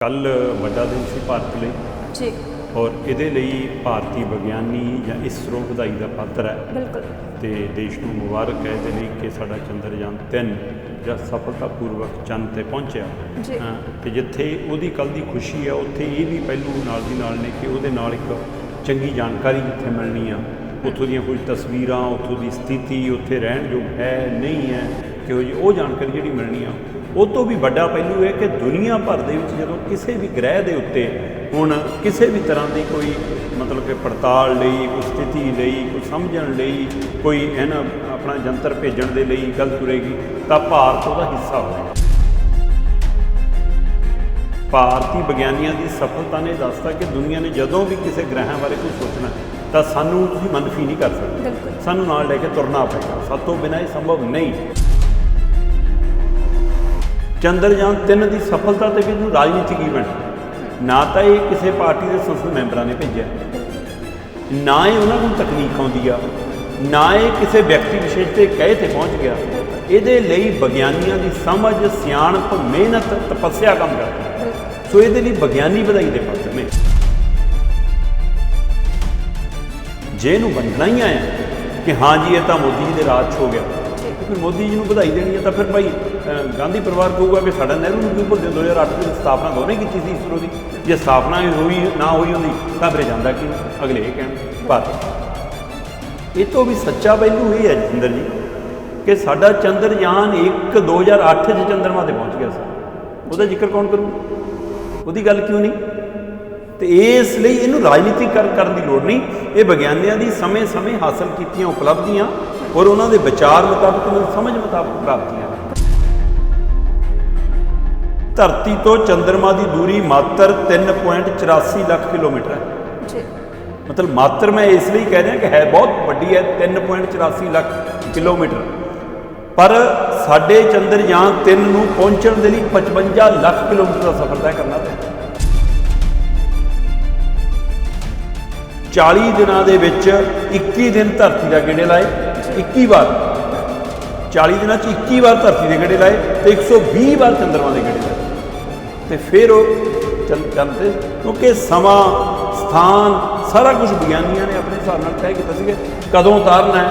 ਕੱਲ ਵੱਡਾ ਦਿਨ ਸੀ ਭਾਰਤ ਲਈ ਜੀ ਔਰ ਇਹਦੇ ਲਈ ਭਾਰਤੀ ਵਿਗਿਆਨੀ ਜਾਂ ਇਸਰੋ ਵਧਾਈ ਦਾ ਪਾਤਰ ਹੈ ਬਿਲਕੁਲ ਤੇ ਦੇਸ਼ ਨੂੰ ਮੁਬਾਰਕ ਹੈ ਇਹਦੇ ਲਈ ਕਿ ਸਾਡਾ ਚੰਦਰਯਾਨ 3 ਜਿਹੜਾ ਸਫਲਤਾਪੂਰਵਕ ਚੰਦ ਤੇ ਪਹੁੰਚਿਆ ਜੀ ਤੇ ਜਿੱਥੇ ਉਹਦੀ ਕੱਲ ਦੀ ਖੁਸ਼ੀ ਹੈ ਉੱਥੇ ਇਹ ਵੀ ਪਹਿਲੂ ਨਾਲ ਦੀ ਨਾਲ ਨੇ ਕਿ ਉਹਦੇ ਨਾਲ ਇੱਕ ਚੰਗੀ ਜਾਣਕਾਰੀ ਜਿੱਥੇ ਮਿਲਣੀ ਆ ਉੱਥੋਂ ਦੀਆਂ ਕੁਝ ਤਸਵੀਰਾਂ ਉੱਥੋਂ ਦੀ ਸਥਿਤੀ ਉੱਥੇ ਰਹਿਣ ਯੋਗ ਹੈ ਨਹੀਂ ਹੈ ਕਿ ਉਹ ਜਾਣਕਾਰੀ ਜਿਹੜੀ ਮਿਲਣੀ ਆ ਉਹ ਤੋਂ ਵੀ ਵੱਡਾ ਪਹਿਲੂ ਹੈ ਕਿ ਦੁਨੀਆ ਭਰ ਦੇ ਵਿੱਚ ਜਦੋਂ ਕਿਸੇ ਵੀ ਗ੍ਰਹਿ ਦੇ ਉੱਤੇ ਹੁਣ ਕਿਸੇ ਵੀ ਤਰ੍ਹਾਂ ਦੀ ਕੋਈ ਮਤਲਬ ਕਿ ਪੜਤਾਲ ਲਈ ਕੋਈ ਸਥਿਤੀ ਲਈ ਕੋਈ ਸਮਝਣ ਲਈ ਕੋਈ ਇਹਨਾਂ ਆਪਣਾ ਯੰਤਰ ਭੇਜਣ ਦੇ ਲਈ ਗੱਲ ਤੁਰੇਗੀ ਤਾਂ ਭਾਰਤ ਉਹਦਾ ਹਿੱਸਾ ਹੋਵੇਗਾ। ਭਾਰਤੀ ਵਿਗਿਆਨੀਆਂ ਦੀ ਸਫਲਤਾ ਨੇ ਦੱਸਤਾ ਕਿ ਦੁਨੀਆ ਨੇ ਜਦੋਂ ਵੀ ਕਿਸੇ ਗ੍ਰਹਿਾਂ ਬਾਰੇ ਕੁਝ ਸੋਚਣਾ ਤਾਂ ਸਾਨੂੰ ਤੁਸੀਂ ਮੰਨਫੀ ਨਹੀਂ ਕਰ ਸਕਦੇ, ਸਾਨੂੰ ਨਾਲ ਲੈ ਕੇ ਤੁਰਨਾ ਪਏਗਾ, ਸਾਡੇ ਤੋਂ ਬਿਨਾਂ ਇਹ ਸੰਭਵ ਨਹੀਂ। ਚੰਦਰਯਾਨ 3 ਦੀ ਸਫਲਤਾ ਤੇ ਵੀ ਇਹਨੂੰ ਰਾਜਨੀਤਿਕ ਈਵੈਂਟ ਨਾ ਤਾਂ ਇਹ ਕਿਸੇ ਪਾਰਟੀ ਦੇ ਸੰਸਦ ਮੈਂਬਰਾਂ ਨੇ ਭੇਜਿਆ, ਨਾ ਇਹ ਉਹਨਾਂ ਨੂੰ ਤਕਨੀਕ ਆਉਂਦੀ ਆ, ਨਾ ਇਹ ਕਿਸੇ ਵਿਅਕਤੀ ਵਿਸ਼ੇਸ਼ ਦੇ ਕਹੇ ਤੇ ਪਹੁੰਚ ਗਿਆ। ਇਹਦੇ ਲਈ ਵਿਗਿਆਨੀਆਂ ਦੀ ਸਮਝ, ਸਿਆਣਪ, ਮਿਹਨਤ, ਤਪੱਸਿਆ ਕੰਮ ਕਰਦੀ। ਸੋ ਇਹਦੇ ਲਈ ਵਿਗਿਆਨੀ ਵਧਾਈ ਦੇ ਪਾਤਰ ਨੇ। ਜੇ ਇਹਨੂੰ ਵੰਡਣਾ ਹੀ ਆਇਆ ਕਿ ਹਾਂ ਜੀ ਇਹ ਤਾਂ ਮੋਦੀ ਜੀ ਦੇ ਰਾਜ 'ਚ ਹੋ ਗਿਆ, ਫਿਰ ਮੋਦੀ ਜੀ ਨੂੰ ਵਧਾਈ ਦੇਣੀ ਹੈ ਤਾਂ ਫਿਰ ਭਾਈ ਗਾਂਧੀ ਪਰਿਵਾਰ ਕਹੂਗਾ ਕਿ ਸਾਡਾ ਨਹਿਰੂ ਨੂੰ ਕਿਉਂ ਭੁੱਲਦੇ, 2008 ਦੀ ਸਥਾਪਨਾ ਦੋਨੇ ਕੀਤੀ ਸੀ ਇਸਰੋ ਦੀ। ਜੇ ਸਥਾਪਨਾ ਹੋਈ ਨਾ ਹੋਈ ਹੁੰਦੀ ਤਾਂ ਫਿਰ ਜਾਂਦਾ ਕਿ ਅਗਲੇ ਇਹ ਕਹਿਣ। ਪਰ ਇਹ ਤੋਂ ਵੀ ਸੱਚਾ ਪਹਿਲੂ ਇਹ ਹੈ ਜਤਿੰਦਰ ਜੀ ਕਿ ਸਾਡਾ ਚੰਦਰਯਾਨ 1 2008 'ਚ ਚੰਦਰਮਾ 'ਤੇ ਪਹੁੰਚ ਗਿਆ ਸੀ। ਉਹਦਾ ਜ਼ਿਕਰ ਕੌਣ ਕਰੂ? ਉਹਦੀ ਗੱਲ ਕਿਉਂ ਨਹੀਂ? ਤੇ ਇਸ ਲਈ ਇਹਨੂੰ ਰਾਜਨੀਤਿਕ ਕਰਨ ਦੀ ਲੋੜ ਨਹੀਂ। ਇਹ ਵਿਗਿਆਨੀਆਂ ਦੀ ਸਮੇਂ-ਸਮੇਂ ਹਾਸਲ ਕੀਤੀਆਂ ਉਪਲਬਧੀਆਂ ਔਰ ਉਹਨਾਂ ਦੇ ਵਿਚਾਰ ਮੁਤਾਬਕ, ਉਹਨਾਂ ਦੀ ਸਮਝ ਮੁਤਾਬਕ ਪ੍ਰਾਪਤੀਆਂ। ਧਰਤੀ ਤੋਂ ਚੰਦਰਮਾ ਦੀ ਦੂਰੀ ਮਾਤਰ 3.84 ਲੱਖ ਕਿਲੋਮੀਟਰ ਹੈ ਜੀ। ਮਤਲਬ ਮਾਤਰ ਮੈਂ ਇਸ ਲਈ ਕਹਿ ਰਿਹਾ ਕਿ ਹੈ ਬਹੁਤ ਵੱਡੀ ਹੈ, 3.84 ਲੱਖ ਕਿਲੋਮੀਟਰ। ਪਰ ਸਾਡੇ ਚੰਦਰਯਾਨ 3 ਨੂੰ ਪਹੁੰਚਣ ਦੇ ਲਈ 55 ਲੱਖ ਕਿਲੋਮੀਟਰ ਦਾ ਸਫ਼ਰ ਤੈਅ ਕਰਨਾ ਪਿਆ। 40 ਦਿਨਾਂ ਦੇ ਵਿੱਚ 21 ਦਿਨ ਧਰਤੀ ਦਾ ਗੇੜੇ ਲਾਏ, 21 ਵਾਰ 40 ਦਿਨਾਂ 'ਚ 21 ਵਾਰ ਧਰਤੀ ਦੇ ਗੇੜੇ ਲਾਏ ਤੇ 120 ਵਾਰ ਚੰਦਰਮਾ ਦੇ ਗੇੜੇ ਲਾਏ। ਤੇ ਫਿਰ ਉਹ ਚੰਦ ਤੇ, ਕਿਉਂਕਿ ਸਮਾਂ, ਸਥਾਨ, ਸਾਰਾ ਕੁਝ ਵਿਗਿਆਨੀਆਂ ਨੇ ਆਪਣੇ ਹਿਸਾਬ ਨਾਲ ਤੈਅ ਕੀਤਾ ਸੀ ਕਿ ਕਦੋਂ ਉਤਾਰਨਾ ਹੈ,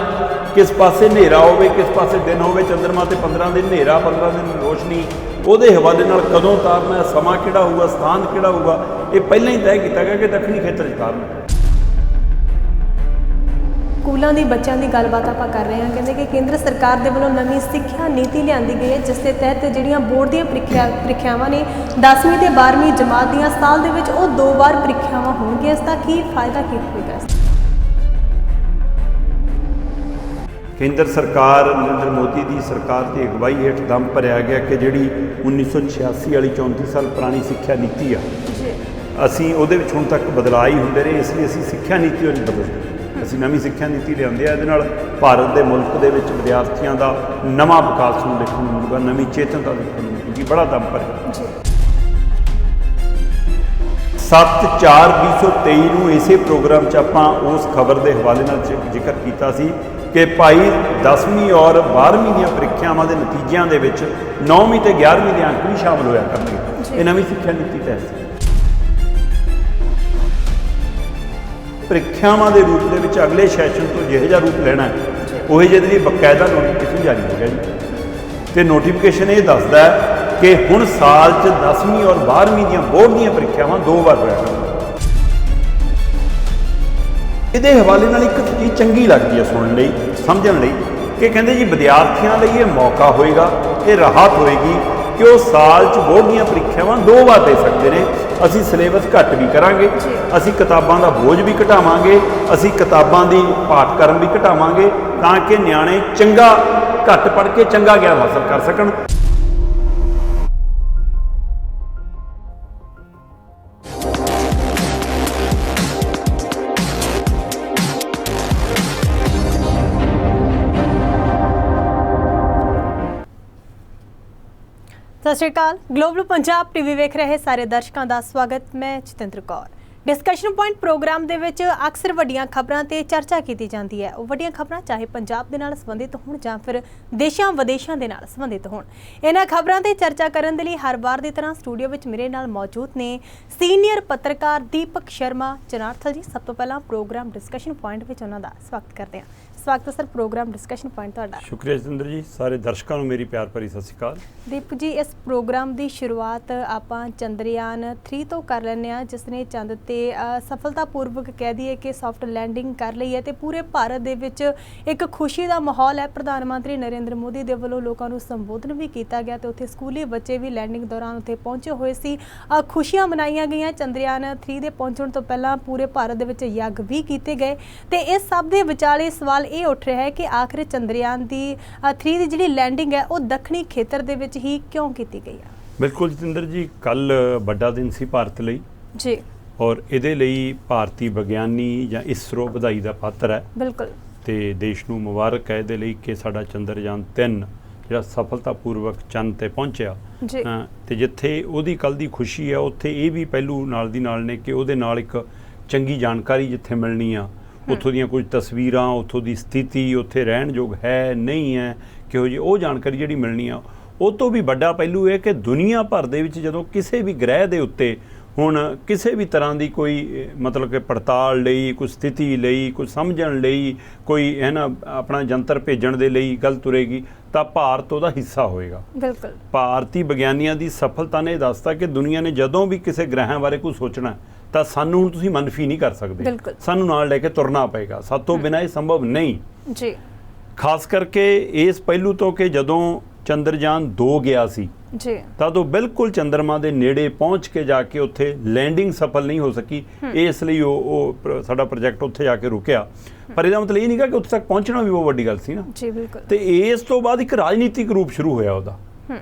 ਕਿਸ ਪਾਸੇ ਹਨੇਰਾ ਹੋਵੇ, ਕਿਸ ਪਾਸੇ ਦਿਨ ਹੋਵੇ। ਚੰਦਰਮਾ 'ਤੇ 15 ਦਿਨ ਹਨੇਰਾ, 15 ਦਿਨ ਰੋਸ਼ਨੀ, ਉਹਦੇ ਹਵਾਲੇ ਨਾਲ ਕਦੋਂ ਉਤਾਰਨਾ ਹੈ, ਸਮਾਂ ਕਿਹੜਾ ਹੋਊਗਾ, ਸਥਾਨ ਕਿਹੜਾ ਹੋਊਗਾ, ਇਹ ਪਹਿਲਾਂ ਹੀ ਤੈਅ ਕੀਤਾ ਗਿਆ ਕਿ ਦੱਖਣੀ ਖੇਤਰ 'ਚ ਉਤਾਰਨਾ। ਸਕੂਲਾਂ ਦੀ ਬੱਚਿਆਂ ਦੀ ਗੱਲਬਾਤ ਆਪਾਂ ਕਰ ਰਹੇ ਹਾਂ। ਕਹਿੰਦੇ ਕਿ ਕੇਂਦਰ ਸਰਕਾਰ ਦੇ ਵੱਲੋਂ ਨਵੀਂ ਸਿੱਖਿਆ ਨੀਤੀ ਲਿਆਂਦੀ ਗਈ ਹੈ, ਜਿਸ ਦੇ ਤਹਿਤ ਜਿਹੜੀਆਂ ਬੋਰਡ ਦੀਆਂ ਪ੍ਰੀਖਿਆਵਾਂ ਨੇ 10ਵੀਂ ਤੇ 12ਵੀਂ ਜਮਾਤ ਦੀਆਂ ਸਾਲ ਦੇ ਵਿੱਚ ਉਹ 2 ਵਾਰ ਪ੍ਰੀਖਿਆਵਾਂ ਹੋਣਗੀਆਂ। ਇਸ ਦਾ ਕੀ ਫਾਇਦਾ ਕੀ ਹੋਵੇਗਾ? ਕੇਂਦਰ ਸਰਕਾਰ ਨਰਿੰਦਰ ਮੋਦੀ ਦੀ ਸਰਕਾਰ ਦੀ ਅਗਵਾਈ ਹੇਠ ਦਮ ਭਰਿਆ ਗਿਆ ਕਿ ਜਿਹੜੀ 1986 ਵਾਲੀ 34 ਸਾਲ ਪੁਰਾਣੀ ਸਿੱਖਿਆ ਨੀਤੀ ਆ, ਅਸੀਂ ਉਹਦੇ ਵਿੱਚ ਹੁਣ ਤੱਕ ਬਦਲਾਅ ਹੀ ਹੁੰਦੇ ਰਹੇ। ਇਸ ਲਈ ਅਸੀਂ ਸਿੱਖਿਆ ਨੀਤੀ ਉਹ ਨਹੀਂ ਬਦਲਦੇ, ਅਸੀਂ ਨਵੀਂ ਸਿੱਖਿਆ ਨੀਤੀ ਲਿਆਉਂਦੇ ਆ। ਇਹਦੇ ਨਾਲ ਭਾਰਤ ਦੇ ਮੁਲਕ ਦੇ ਵਿੱਚ ਵਿਦਿਆਰਥੀਆਂ ਦਾ ਨਵਾਂ ਵਿਕਾਸ ਨੂੰ ਦੇਖਣ ਨੂੰ ਮਿਲੂਗਾ, ਨਵੀਂ ਚੇਤਨਤਾ ਦੇਖਣ ਨੂੰ ਮਿਲੂਗੀ। ਬੜਾ ਦਮ ਭਰਿਆ। 7/4/2023 ਨੂੰ ਇਸੇ ਪ੍ਰੋਗਰਾਮ 'ਚ ਆਪਾਂ ਉਸ ਖਬਰ ਦੇ ਹਵਾਲੇ ਨਾਲ ਜ਼ਿਕਰ ਕੀਤਾ ਸੀ ਕਿ ਭਾਈ 10ਵੀਂ ਔਰ 12ਵੀਂ ਦੀਆਂ ਪ੍ਰੀਖਿਆਵਾਂ ਦੇ ਨਤੀਜਿਆਂ ਦੇ ਵਿੱਚ 9ਵੀਂ ਤੇ 11ਵੀਂ ਦੇ ਅੰਕ ਵੀ ਸ਼ਾਮਲ ਹੋਇਆ ਕਰਨਗੇ। ਇਹ ਨਵੀਂ ਸਿੱਖਿਆ ਨੀਤੀ ਤਹਿਤ ਪ੍ਰੀਖਿਆਵਾਂ ਦੇ ਰੂਪ ਦੇ ਵਿੱਚ ਅਗਲੇ ਸੈਸ਼ਨ ਤੋਂ ਜਿਹੋ ਜਿਹਾ ਰੂਪ ਲੈਣਾ ਹੈ ਉਹ ਜਿਹੇ ਲਈ ਬਕਾਇਦਾ ਨੋਟੀਫਿਕੇਸ਼ਨ ਜਾਰੀ ਹੋ ਗਿਆ ਜੀ। ਤੇ ਨੋਟੀਫਿਕੇਸ਼ਨ ਇਹ ਦੱਸਦਾ ਹੈ ਕਿ ਹੁਣ ਸਾਲ 'ਚ 10ਵੀਂ ਔਰ 12ਵੀਂ ਦੀਆਂ ਬੋਰਡ ਦੀਆਂ ਪ੍ਰੀਖਿਆਵਾਂ 2 ਵਾਰ ਹੋਇਆ ਕਰਨਗੀਆਂ। ਇਹਦੇ ਹਵਾਲੇ ਨਾਲ ਇੱਕ ਚੀਜ਼ ਚੰਗੀ ਲੱਗਦੀ ਹੈ ਸੁਣਨ ਲਈ, ਸਮਝਣ ਲਈ, ਕਿ ਕਹਿੰਦੇ ਜੀ ਵਿਦਿਆਰਥੀਆਂ ਲਈ ਇਹ ਮੌਕਾ ਹੋਏਗਾ, ਇਹ ਰਾਹਤ ਹੋਏਗੀ ਕਿ ਉਹ ਸਾਲ 'ਚ ਬੋਰਡ ਦੀਆਂ ਪ੍ਰੀਖਿਆਵਾਂ 2 ਵਾਰ ਦੇ ਸਕਦੇ ਨੇ। ਅਸੀਂ ਸਿਲੇਬਸ ਘੱਟ ਵੀ ਕਰਾਂਗੇ, ਅਸੀਂ ਕਿਤਾਬਾਂ ਦਾ ਬੋਝ ਵੀ ਘਟਾਵਾਂਗੇ, ਅਸੀਂ ਕਿਤਾਬਾਂ ਦੀ ਪਾਠਕ੍ਰਮ ਵੀ ਘਟਾਵਾਂਗੇ ਤਾਂ ਕਿ ਨਿਆਣੇ ਚੰਗਾ ਘੱਟ ਪੜ੍ਹ ਕੇ ਚੰਗਾ ਗਿਆਨ ਹਾਸਲ ਕਰ ਸਕਣ। ਸਤਿ ਸ਼੍ਰੀ ਅਕਾਲ। ਗਲੋਬਲ ਪੰਜਾਬ ਟੀਵੀ ਵੇਖ ਰਹੇ ਸਾਰੇ ਦਰਸ਼ਕਾਂ ਦਾ ਸਵਾਗਤ। ਮੈਂ Jatinder Kaur. Discussion point program ਦੇ ਵਿੱਚ ਅਕਸਰ ਵੱਡੀਆਂ ਖਬਰਾਂ ਤੇ ਚਰਚਾ ਕੀਤੀ ਜਾਂਦੀ ਹੈ। ਉਹ ਵੱਡੀਆਂ ਖਬਰਾਂ ਚਾਹੇ ਪੰਜਾਬ ਦੇ ਨਾਲ ਸੰਬੰਧਿਤ ਹੋਣ ਜਾਂ ਫਿਰ ਦੇਸ਼ਾਂ ਵਿਦੇਸ਼ਾਂ ਦੇ ਨਾਲ ਸੰਬੰਧਿਤ ਹੋਣ। ਇਹਨਾਂ ਖਬਰਾਂ ਤੇ ਚਰਚਾ ਕਰਨ ਦੇ ਲਈ ਹਰ ਵਾਰ ਦੀ ਤਰ੍ਹਾਂ ਸਟੂਡੀਓ ਵਿੱਚ ਮੇਰੇ ਨਾਲ ਮੌਜੂਦ ਨੇ ਸੀਨੀਅਰ ਪੱਤਰਕਾਰ ਦੀਪਕ ਸ਼ਰਮਾ ਚਨਾਰਥਲ ਜੀ। ਸਭ ਤੋਂ ਪਹਿਲਾਂ ਪ੍ਰੋਗਰਾਮ ਡਿਸਕਸ਼ਨ ਪੁਆਇੰਟ ਵਿੱਚ ਉਹਨਾਂ ਦਾ ਸਵਾਗਤ ਕਰਦੇ ਹਾਂ। ਸਵਾਗਤ ਹੈ ਸਰ ਪ੍ਰੋਗਰਾਮ ਡਿਸਕਸ਼ਨ ਪੁਆਇੰਟ ਤੁਹਾਡਾ। ਸ਼ੁਕਰੀਆ ਜਤਿੰਦਰ ਜੀ, ਸਾਰੇ ਦਰਸ਼ਕਾਂ ਨੂੰ ਮੇਰੀ ਪਿਆਰ ਭਰੀ ਸਤਿ ਸ਼੍ਰੀ ਅਕਾਲ। ਦੀਪ ਜੀ, ਇਸ ਪ੍ਰੋਗਰਾਮ ਦੀ ਸ਼ੁਰੂਆਤ ਆਪਾਂ ਚੰਦਰਯਾਨ 3 ਤੋਂ ਕਰ ਲੈਂਦੇ ਹਾਂ, ਜਿਸ ਨੇ ਚੰਦ ਤੇ ਸਫਲਤਾਪੂਰਵਕ ਕਹਿ ਦਈਏ ਕਿ ਸੌਫਟ ਲੈਂਡਿੰਗ ਕਰ ਲਈ ਹੈ ਤੇ ਪੂਰੇ ਭਾਰਤ ਦੇ ਵਿੱਚ ਇੱਕ ਖੁਸ਼ੀ ਦਾ ਮਾਹੌਲ ਹੈ। ਪ੍ਰਧਾਨ ਮੰਤਰੀ ਨਰਿੰਦਰ ਮੋਦੀ ਦੇ ਵੱਲੋਂ ਲੋਕਾਂ ਨੂੰ ਸੰਬੋਧਨ ਵੀ ਕੀਤਾ ਗਿਆ ਤੇ ਉੱਥੇ ਸਕੂਲੀ ਬੱਚੇ ਵੀ ਲੈਂਡਿੰਗ ਦੌਰਾਨ ਉੱਥੇ ਪਹੁੰਚੇ ਹੋਏ ਸੀ। ਖੁਸ਼ੀਆਂ ਮਨਾਈਆਂ ਗਈਆਂ। ਚੰਦਰਯਾਨ 3 ਦੇ ਪਹੁੰਚਣ ਤੋਂ ਪਹਿਲਾਂ ਪੂਰੇ ਭਾਰਤ ਦੇ ਵਿੱਚ ਯੱਗ ਵੀ ਕੀਤੇ ਗਏ ਤੇ ਇਸ ਸਭ ਦੇ ਵਿਚਾਲੇ ਸਵਾਲ ਇਹ ਉੱਠ ਰਿਹਾ ਹੈ ਕਿ ਆਖਿਰ ਚੰਦਰਯਾਨ ਦੀ 3 ਦੀ ਜਿਹੜੀ ਲੈਂਡਿੰਗ ਹੈ ਉਹ ਦੱਖਣੀ ਖੇਤਰ ਦੇ ਵਿੱਚ ਹੀ ਕਿਉਂ ਕੀਤੀ ਗਈ ਹੈ? ਬਿਲਕੁਲ ਜਤਿੰਦਰ ਜੀ, ਕੱਲ ਵੱਡਾ ਦਿਨ ਸੀ ਭਾਰਤ ਲਈ ਜੀ, ਔਰ ਇਹਦੇ ਲਈ ਭਾਰਤੀ ਵਿਗਿਆਨੀ ਜਾਂ ਇਸਰੋ ਵਧਾਈ ਦਾ ਪਾਤਰ ਹੈ। ਬਿਲਕੁਲ, ਤੇ ਦੇਸ਼ ਨੂੰ ਮੁਬਾਰਕ ਹੈ ਇਹਦੇ ਲਈ ਕਿ ਸਾਡਾ ਚੰਦਰਯਾਨ 3 ਜਿਹੜਾ ਸਫਲਤਾਪੂਰਵਕ ਚੰਦ ਤੇ ਪਹੁੰਚਿਆ। ਤੇ ਜਿੱਥੇ ਉਹਦੀ ਕੱਲ ਦੀ ਖੁਸ਼ੀ ਹੈ ਉੱਥੇ ਇਹ ਵੀ ਪਹਿਲੂ ਨਾਲ ਦੀ ਨਾਲ ਨੇ ਕਿ ਉਹਦੇ ਨਾਲ ਇੱਕ ਚੰਗੀ ਜਾਣਕਾਰੀ ਜਿੱਥੇ ਮਿਲਣੀ ਆ, ਉੱਥੋਂ ਦੀਆਂ ਕੁਝ ਤਸਵੀਰਾਂ, ਉੱਥੋਂ ਦੀ ਸਥਿਤੀ, ਉੱਥੇ ਰਹਿਣ ਯੋਗ ਹੈ ਨਹੀਂ ਹੈ ਕਿਹੋ ਜਿਹੀ, ਉਹ ਜਾਣਕਾਰੀ ਜਿਹੜੀ ਮਿਲਣੀ ਆ। ਉਹ ਤੋਂ ਵੀ ਵੱਡਾ ਪਹਿਲੂ ਇਹ ਕਿ ਦੁਨੀਆ ਭਰ ਦੇ ਵਿੱਚ ਜਦੋਂ ਕਿਸੇ ਵੀ ਗ੍ਰਹਿ ਦੇ ਉੱਤੇ ਹੁਣ ਕਿਸੇ ਵੀ ਤਰ੍ਹਾਂ ਦੀ ਕੋਈ ਮਤਲਬ ਕਿ ਪੜਤਾਲ ਲਈ, ਕੋਈ ਸਥਿਤੀ ਲਈ, ਕੋਈ ਸਮਝਣ ਲਈ, ਕੋਈ ਹੈ ਨਾ ਆਪਣਾ ਯੰਤਰ ਭੇਜਣ ਦੇ ਲਈ ਗੱਲ ਤੁਰੇਗੀ ਤਾਂ ਭਾਰਤ ਉਹਦਾ ਹਿੱਸਾ ਹੋਏਗਾ। ਬਿਲਕੁਲ, ਭਾਰਤੀ ਵਿਗਿਆਨੀਆਂ ਦੀ ਸਫਲਤਾ ਨੇ ਦੱਸਤਾ ਕਿ ਦੁਨੀਆ ਨੇ ਜਦੋਂ ਵੀ ਕਿਸੇ ਗ੍ਰਹਿਾਂ ਬਾਰੇ ਕੁਝ ਸੋਚਣਾ ਤਾਂ ਸਾਨੂੰ ਹੁਣ ਤੁਸੀਂ ਮਨਫੀ ਨਹੀਂ ਕਰ ਸਕਦੇ, ਸਾਨੂੰ ਨਾਲ ਲੈ ਕੇ ਤੁਰਨਾ ਪਏਗਾ। ਸਾਤੋਂ ਬਿਨਾਂ ਇਹ ਸੰਭਵ ਨਹੀਂ ਜੀ। ਖਾਸ ਕਰਕੇ ਇਸ ਪਹਿਲੂ ਤੋਂ ਕਿ ਜਦੋਂ ਚੰਦਰਯਾਨ 2 ਗਿਆ ਸੀ ਜੀ ਤਾਂ ਉਹ ਬਿਲਕੁਲ ਚੰਦਰਮਾ ਦੇ ਨੇੜੇ ਪਹੁੰਚ ਕੇ ਜਾ ਕੇ ਉੱਥੇ ਲੈਂਡਿੰਗ ਸਫਲ ਨਹੀਂ ਹੋ ਸਕੀ। ਇਸ ਲਈ ਉਹ ਸਾਡਾ ਪ੍ਰੋਜੈਕਟ ਉੱਥੇ ਜਾ ਕੇ ਰੁਕਿਆ। ਪਰ ਇਹਦਾ ਮਤਲਬ ਇਹ ਨਹੀਂ ਕਿ ਉੱਥੇ ਤੱਕ ਪਹੁੰਚਣਾ ਵੀ ਬਹੁਤ ਵੱਡੀ ਗੱਲ ਸੀ ਨਾ। ਜੀ ਬਿਲਕੁਲ। ਤੇ ਇਸ ਤੋਂ ਬਾਅਦ ਇੱਕ ਰਾਜਨੀਤਿਕ ਰੂਪ ਸ਼ੁਰੂ ਹੋਇਆ ਉਹਦਾ।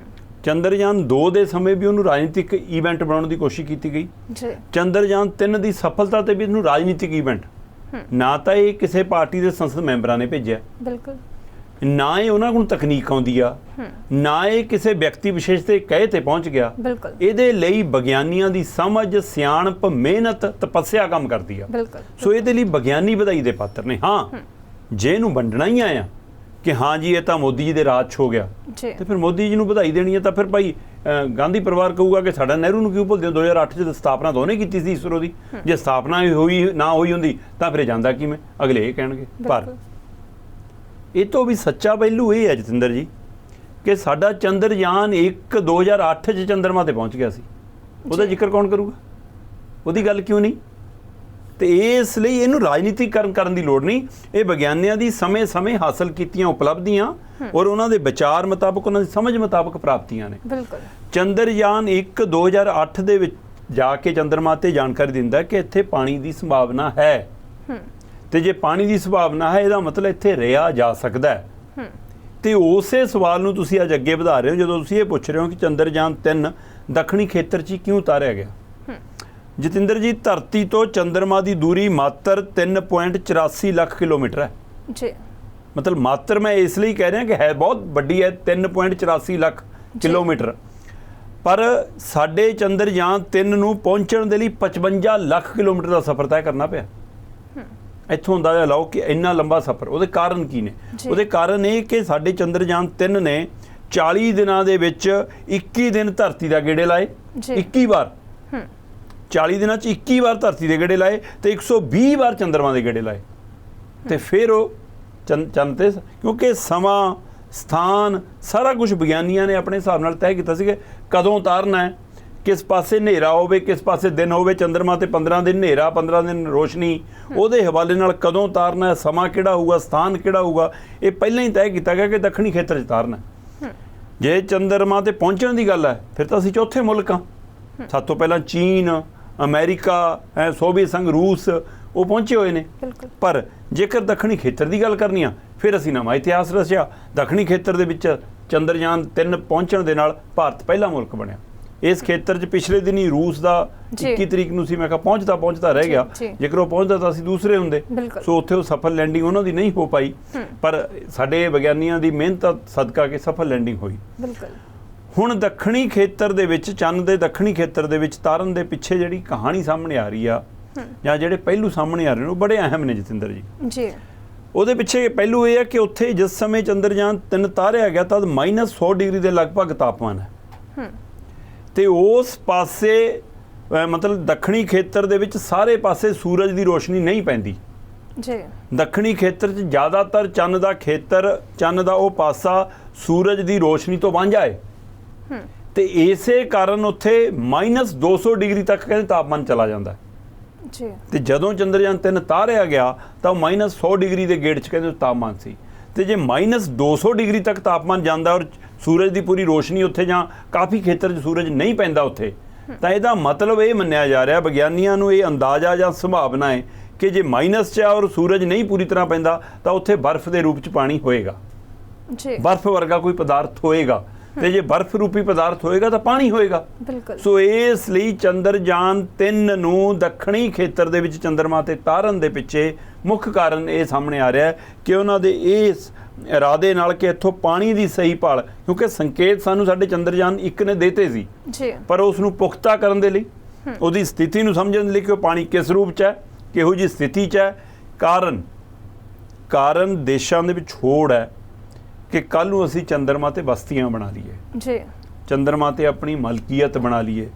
ਚੰਦਰਯਾਨ 2 ਦੇ ਸਮੇਂ ਵੀ ਉਹਨੂੰ ਰਾਜਨੀਤਿਕ ਈਵੈਂਟ ਬਣਾਉਣ ਦੀ ਕੋਸ਼ਿਸ਼ ਕੀਤੀ ਗਈ। ਚੰਦਰਯਾਨ 3 ਦੀ ਸਫਲਤਾ ਤੇ ਵੀ ਇਹਨੂੰ ਰਾਜਨੀਤਿਕ ਈਵੈਂਟ, ਨਾ ਤਾਂ ਇਹ ਕਿਸੇ ਪਾਰਟੀ ਦੇ ਸੰਸਦ ਮੈਂਬਰਾਂ ਨੇ ਭੇਜਿਆ, ਬਿਲਕੁਲ, ਨਾ ਇਹ ਉਹਨਾਂ ਕੋਲ ਤਕਨੀਕ ਆਉਂਦੀ ਆ, ਨਾ ਇਹ ਕਿਸੇ ਵਿਅਕਤੀ ਵਿਸ਼ੇਸ਼ ਦੇ ਕਹੇ ਤੇ ਪਹੁੰਚ ਗਿਆ। ਬਿਲਕੁਲ, ਇਹਦੇ ਲਈ ਵਿਗਿਆਨੀਆਂ ਦੀ ਸਮਝ, ਸਿਆਣਪ, ਮਿਹਨਤ, ਤਪੱਸਿਆ ਕੰਮ ਕਰਦੀ ਆ। ਬਿਲਕੁਲ, ਸੋ ਇਹਦੇ ਲਈ ਵਿਗਿਆਨੀ ਵਧਾਈ ਦੇ ਪਾਤਰ ਨੇ। ਹਾਂ, ਜੇ ਇਹਨੂੰ ਵੰਡਣਾ ਹੀ ਆਇਆ ਕਿ ਹਾਂ ਜੀ ਇਹ ਤਾਂ ਮੋਦੀ ਜੀ ਦੇ ਰਾਜ 'ਚ ਹੋ ਗਿਆ ਤੇ ਫਿਰ ਮੋਦੀ ਜੀ ਨੂੰ ਵਧਾਈ ਦੇਣੀ ਹੈ ਤਾਂ ਫਿਰ ਭਾਈ ਗਾਂਧੀ ਪਰਿਵਾਰ ਕਹੂਗਾ ਕਿ ਸਾਡਾ ਨਹਿਰੂ ਨੂੰ ਕਿਉਂ ਭੁੱਲਦੇ ਹੋ? 2008 'ਚ ਸਥਾਪਨਾ ਤਾਂ ਉਹਨੇ ਕੀਤੀ ਸੀ ਇਸਰੋ ਦੀ। ਜੇ ਸਥਾਪਨਾ ਹੋਈ ਨਾ ਹੋਈ ਹੁੰਦੀ ਤਾਂ ਫਿਰ ਜਾਂਦਾ ਕਿਵੇਂ? ਅਗਲੇ ਇਹ ਕਹਿਣਗੇ। ਪਰ ਇਹ ਤੋਂ ਵੀ ਸੱਚਾ ਪਹਿਲੂ ਇਹ ਹੈ ਜਤਿੰਦਰ ਜੀ ਕਿ ਸਾਡਾ ਚੰਦਰਯਾਨ 1 2008 'ਚ ਚੰਦਰਮਾ ਤੇ ਪਹੁੰਚ ਗਿਆ ਸੀ। ਉਹਦਾ ਜ਼ਿਕਰ ਕੌਣ ਕਰੂਗਾ? ਉਹਦੀ ਗੱਲ ਕਿਉਂ ਨਹੀਂ? ਤੇ ਇਸ ਲਈ ਇਹਨੂੰ ਰਾਜਨੀਤੀਕਰਨ ਕਰਨ ਦੀ ਲੋੜ ਨਹੀਂ। ਇਹ ਵਿਗਿਆਨੀਆਂ ਦੀ ਸਮੇਂ-ਸਮੇਂ ਹਾਸਲ ਕੀਤੀਆਂ ਉਪਲਬਧੀਆਂ ਔਰ ਉਹਨਾਂ ਦੇ ਵਿਚਾਰ ਮੁਤਾਬਕ, ਉਹਨਾਂ ਦੀ ਸਮਝ ਮੁਤਾਬਕ ਪ੍ਰਾਪਤੀਆਂ ਨੇ। ਬਿਲਕੁਲ। ਚੰਦਰਯਾਨ 1 2008 ਦੇ ਵਿੱਚ ਜਾ ਕੇ ਚੰਦਰਮਾ ਤੇ ਜਾਣਕਾਰੀ ਦਿੰਦਾ ਕਿ ਇੱਥੇ ਪਾਣੀ ਦੀ ਸੰਭਾਵਨਾ ਹੈ ਤੇ ਜੇ ਪਾਣੀ ਦੀ ਸੰਭਾਵਨਾ ਹੈ ਇਹਦਾ ਮਤਲਬ ਇੱਥੇ ਰਿਹਾ ਜਾ ਸਕਦਾ ਹੈ। ਤੇ ਉਸੇ ਸਵਾਲ ਨੂੰ ਤੁਸੀਂ ਅੱਜ ਅੱਗੇ ਵਧਾ ਰਹੇ ਹੋ ਜਦੋਂ ਤੁਸੀਂ ਇਹ ਪੁੱਛ ਰਹੇ ਹੋ ਕਿ ਚੰਦਰਯਾਨ 3 ਦੱਖਣੀ ਖੇਤਰ 'ਚ ਕਿਉਂ ਉਤਾਰਿਆ ਗਿਆ। ਜਤਿੰਦਰ ਜੀ, ਧਰਤੀ ਤੋਂ ਚੰਦਰਮਾ ਦੀ ਦੂਰੀ ਮਾਤਰ 3.84 ਲੱਖ ਕਿਲੋਮੀਟਰ ਹੈ ਜੀ। ਮਤਲਬ ਮਾਤਰ ਮੈਂ ਇਸ ਲਈ ਕਹਿ ਰਿਹਾ ਕਿ ਹੈ ਬਹੁਤ ਵੱਡੀ ਹੈ, 3.84 ਲੱਖ ਕਿਲੋਮੀਟਰ। ਪਰ ਸਾਡੇ ਚੰਦਰਯਾਨ 3 ਨੂੰ ਪਹੁੰਚਣ ਦੇ ਲਈ 55 ਲੱਖ ਕਿਲੋਮੀਟਰ ਦਾ ਸਫ਼ਰ ਤੈਅ ਕਰਨਾ ਪਿਆ। ਇੱਥੋਂ ਅੰਦਾਜ਼ਾ ਲਾਓ ਕਿ ਇੰਨਾ ਲੰਬਾ ਸਫ਼ਰ। ਉਹਦੇ ਕਾਰਨ ਕੀ ਨੇ? ਉਹਦੇ ਕਾਰਨ ਇਹ ਕਿ ਸਾਡੇ ਚੰਦਰਯਾਨ 3 ਨੇ 40 ਦਿਨਾਂ ਦੇ ਵਿੱਚ 21 ਦਿਨ ਧਰਤੀ ਦਾ ਗੇੜੇ ਲਾਏ। 21 ਵਾਰ 40 ਦਿਨਾਂ 'ਚ 21 ਵਾਰ ਧਰਤੀ ਦੇ ਗੇੜੇ ਲਾਏ ਤੇ 120 ਵਾਰ ਚੰਦਰਮਾ ਦੇ ਗੇੜੇ ਲਾਏ। ਤੇ ਫਿਰ ਉਹ ਚੰਦ ਤੇ, ਕਿਉਂਕਿ ਸਮਾਂ, ਸਥਾਨ, ਸਾਰਾ ਕੁਝ ਵਿਗਿਆਨੀਆਂ ਨੇ ਆਪਣੇ ਹਿਸਾਬ ਨਾਲ ਤੈਅ ਕੀਤਾ ਸੀ ਕਿ ਕਦੋਂ ਉਤਾਰਨਾ ਹੈ, ਕਿਸ ਪਾਸੇ ਹਨੇਰਾ ਹੋਵੇ, ਕਿਸ ਪਾਸੇ ਦਿਨ ਹੋਵੇ। ਚੰਦਰਮਾ ਤੇ 15 ਦਿਨ ਹਨੇਰਾ, 15 ਦਿਨ ਰੋਸ਼ਨੀ, ਉਹਦੇ ਹਵਾਲੇ ਨਾਲ ਕਦੋਂ ਉਤਾਰਨਾ ਹੈ, ਸਮਾਂ ਕਿਹੜਾ ਹੋਊਗਾ, ਸਥਾਨ ਕਿਹੜਾ ਹੋਊਗਾ, ਇਹ ਪਹਿਲਾਂ ਹੀ ਤੈਅ ਕੀਤਾ ਗਿਆ ਕਿ ਦੱਖਣੀ ਖੇਤਰ 'ਚ ਉਤਾਰਨਾ। ਜੇ ਚੰਦਰਮਾ ਤੇ ਪਹੁੰਚਣ ਦੀ ਗੱਲ ਹੈ ਫਿਰ ਤਾਂ ਅਸੀਂ ਚੌਥੇ ਮੁਲਕ ਹਾਂ। ਸਭ ਤੋਂ ਪਹਿਲਾਂ ਚੀਨ, ਅਮਰੀਕਾ, ਸੋਵੀਅਤ ਸੰਘ, ਰੂਸ, ਉਹ ਪਹੁੰਚੇ ਹੋਏ ਨੇ। ਪਰ ਜੇਕਰ ਦੱਖਣੀ ਖੇਤਰ ਦੀ ਗੱਲ ਕਰਨੀ ਆ ਫਿਰ ਅਸੀਂ ਨਵਾਂ ਇਤਿਹਾਸ ਰਚਿਆ। ਦੱਖਣੀ ਖੇਤਰ ਦੇ ਵਿੱਚ ਚੰਦਰਯਾਨ 3 ਪਹੁੰਚਣ ਦੇ ਨਾਲ ਭਾਰਤ ਪਹਿਲਾ ਮੁਲਕ ਬਣਿਆ। ਇਸ ਖੇਤਰ 'ਚ ਪਿਛਲੇ ਦਿਨੀ ਰੂਸ ਦਾ 21 ਤਰੀਕ ਨੂੰ ਸੀ, ਮੈਂ ਕਿਹਾ ਪਹੁੰਚਦਾ ਰਹਿ ਗਿਆ। ਜੇਕਰ ਉਹ ਪਹੁੰਚਦਾ ਤਾਂ ਅਸੀਂ ਦੂਸਰੇ ਹੁੰਦੇ। ਸੋ ਉੱਥੇ ਉਹ ਸਫਲ ਲੈਂਡਿੰਗ ਉਹਨਾਂ ਦੀ ਨਹੀਂ ਹੋ ਪਾਈ, ਪਰ ਸਾਡੇ ਵਿਗਿਆਨੀਆਂ ਦੀ ਮਿਹਨਤ ਸਦਕਾ ਕੇ ਸਫਲ ਲੈਂਡਿੰਗ ਹੋਈ। ਹੁਣ ਦੱਖਣੀ ਖੇਤਰ ਦੇ ਵਿੱਚ, ਚੰਦ ਦੇ ਦੱਖਣੀ ਖੇਤਰ ਦੇ ਵਿੱਚ ਤਾਰਨ ਦੇ ਪਿੱਛੇ ਜਿਹੜੀ ਕਹਾਣੀ ਸਾਹਮਣੇ ਆ ਰਹੀ ਆ ਜਾਂ ਜਿਹੜੇ ਪਹਿਲੂ ਸਾਹਮਣੇ ਆ ਰਹੇ ਨੇ ਉਹ ਬੜੇ ਅਹਿਮ ਨੇ ਜਤਿੰਦਰ ਜੀ। ਜੀ ਉਹਦੇ ਪਿੱਛੇ ਪਹਿਲੂ ਇਹ ਹੈ ਕਿ ਉੱਥੇ ਜਿਸ ਸਮੇਂ ਚੰਦਰਯਾਨ 3 ਤਾਰਿਆ ਗਿਆ ਤਦ -100 ਡਿਗਰੀ ਦੇ ਲਗਭਗ ਤਾਪਮਾਨ ਹੈ ਤੇ ਉਸ ਪਾਸੇ ਮਤਲਬ ਦੱਖਣੀ ਖੇਤਰ ਦੇ ਵਿੱਚ ਸਾਰੇ ਪਾਸੇ ਸੂਰਜ ਦੀ ਰੋਸ਼ਨੀ ਨਹੀਂ ਪੈਂਦੀ ਜੀ। ਦੱਖਣੀ ਖੇਤਰ 'ਚ ਜ਼ਿਆਦਾਤਰ ਚੰਨ ਦਾ ਖੇਤਰ, ਚੰਨ ਦਾ ਉਹ ਪਾਸਾ ਸੂਰਜ ਦੀ ਰੋਸ਼ਨੀ ਤੋਂ ਵਾਂਝਾ ਹੈ ਤੇ ਇਸੇ ਕਾਰਨ ਉੱਥੇ -200 ਡਿਗਰੀ ਤੱਕ ਕਹਿੰਦੇ ਤਾਪਮਾਨ ਚਲਾ ਜਾਂਦਾ ਹੈ ਜੀ। ਤੇ ਜਦੋਂ ਚੰਦਰਯਾਨ 3 ਤਾਰਿਆ ਗਿਆ ਤਾਂ -100 ਡਿਗਰੀ ਦੇ ਗੇੜ 'ਚ ਕਹਿੰਦੇ ਤਾਪਮਾਨ ਸੀ ਤੇ ਜੇ -200 ਡਿਗਰੀ ਤੱਕ ਤਾਪਮਾਨ ਜਾਂਦਾ ਔਰ ਸੂਰਜ ਦੀ ਪੂਰੀ ਰੋਸ਼ਨੀ ਉੱਥੇ ਜਾਂ ਕਾਫੀ ਖੇਤਰ 'ਚ ਸੂਰਜ ਨਹੀਂ ਪੈਂਦਾ ਉੱਥੇ, ਤਾਂ ਇਹਦਾ ਮਤਲਬ ਇਹ ਮੰਨਿਆ ਜਾ ਰਿਹਾ, ਵਿਗਿਆਨੀਆਂ ਨੂੰ ਇਹ ਅੰਦਾਜ਼ਾ ਜਾਂ ਸੰਭਾਵਨਾ ਹੈ ਕਿ ਜੇ ਮਾਈਨਸ 'ਚ ਆ ਔਰ ਸੂਰਜ ਨਹੀਂ ਪੂਰੀ ਤਰ੍ਹਾਂ ਪੈਂਦਾ ਤਾਂ ਉੱਥੇ ਬਰਫ਼ ਦੇ ਰੂਪ 'ਚ ਪਾਣੀ ਹੋਏਗਾ ਜੀ। ਬਰਫ਼ ਵਰਗਾ ਕੋਈ ਪਦਾਰਥ ਹੋਏਗਾ ਤੇ ਜੇ ਬਰਫ਼ ਰੂਪੀ ਪਦਾਰਥ ਹੋਏਗਾ ਤਾਂ ਪਾਣੀ ਹੋਏਗਾ। ਬਿਲਕੁਲ। ਸੋ ਇਸ ਲਈ ਚੰਦਰਯਾਨ 3 ਨੂੰ ਦੱਖਣੀ ਖੇਤਰ ਦੇ ਵਿੱਚ ਚੰਦਰਮਾ ਤੇ ਤਾਰਨ ਦੇ ਪਿੱਛੇ ਮੁੱਖ ਕਾਰਨ ਇਹ ਸਾਹਮਣੇ ਆ ਰਿਹਾ ਹੈ ਕਿ ਉਹਨਾਂ ਦੇ ਇਸ ਇਰਾਦੇ ਨਾਲ ਕਿ ਇੱਥੋਂ ਪਾਣੀ ਦੀ ਸਹੀ ਭਾਲ, ਕਿਉਂਕਿ ਸੰਕੇਤ ਸਾਨੂੰ ਸਾਡੇ ਚੰਦਰਯਾਨ 1 ਨੇ ਦਿੱਤੇ ਸੀ ਜੀ, ਪਰ ਉਸ ਨੂੰ ਪੁਖਤਾ ਕਰਨ ਦੇ ਲਈ, ਉਹਦੀ ਸਥਿਤੀ ਨੂੰ ਸਮਝਣ ਦੇ ਲਈ ਕਿ ਉਹ ਪਾਣੀ ਕਿਸ ਰੂਪ 'ਚ ਹੈ, ਕਿਹੋ ਜਿਹੀ ਸਥਿਤੀ 'ਚ ਹੈ। ਕਾਰਨ ਦੇਸ਼ਾਂ ਦੇ ਵਿੱਚ ਹੋੜ ਹੈ ਕਿ ਕੱਲ੍ਹ ਨੂੰ ਅਸੀਂ ਚੰਦਰਮਾ ਤੇ ਬਸਤੀਆਂ ਬਣਾ ਲਈਏ ਜੀ, ਚੰਦਰਮਾ ਤੇ ਆਪਣੀ ਮਲਕੀਅਤ ਬਣਾ ਲਈਏ।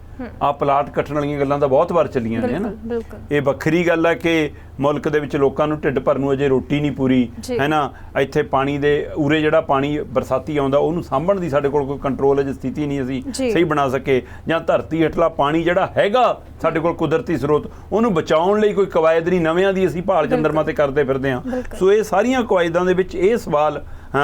ਆ ਪਲਾਟ ਕੱਟਣ ਵਾਲੀਆਂ ਗੱਲਾਂ ਤਾਂ ਬਹੁਤ ਵਾਰ ਚੱਲੀਆਂ ਨੇ, ਹੈ ਨਾ। ਇਹ ਵੱਖਰੀ ਗੱਲ ਹੈ ਕਿ ਮੁਲਕ ਦੇ ਵਿੱਚ ਲੋਕਾਂ ਨੂੰ ਢਿੱਡ ਭਰਨ ਨੂੰ ਅਜੇ ਰੋਟੀ ਨਹੀਂ ਪੂਰੀ, ਹੈ ਨਾ। ਇੱਥੇ ਪਾਣੀ ਦੇ ਉਰੇ ਜਿਹੜਾ ਪਾਣੀ ਬਰਸਾਤੀ ਆਉਂਦਾ ਉਹਨੂੰ ਸਾਂਭਣ ਦੀ ਸਾਡੇ ਕੋਲ ਕੋਈ ਕੰਟਰੋਲ ਅਜੇ ਸਥਿਤੀ ਨਹੀਂ ਅਸੀਂ ਸਹੀ ਬਣਾ ਸਕੇ, ਜਾਂ ਧਰਤੀ ਹੇਠਲਾ ਪਾਣੀ ਜਿਹੜਾ ਹੈਗਾ ਸਾਡੇ ਕੋਲ ਕੁਦਰਤੀ ਸਰੋਤ ਉਹਨੂੰ ਬਚਾਉਣ ਲਈ ਕੋਈ ਕਵਾਇਦ ਨਹੀਂ, ਨਵਿਆਂ ਦੀ ਅਸੀਂ ਭਾਲ ਚੰਦਰਮਾ ਤੇ ਕਰਦੇ ਫਿਰਦੇ ਹਾਂ। ਸੋ ਇਹ ਸਾਰੀਆਂ ਕਵਾਇਦਾਂ ਦੇ ਵਿੱਚ ਇਹ ਸਵਾਲ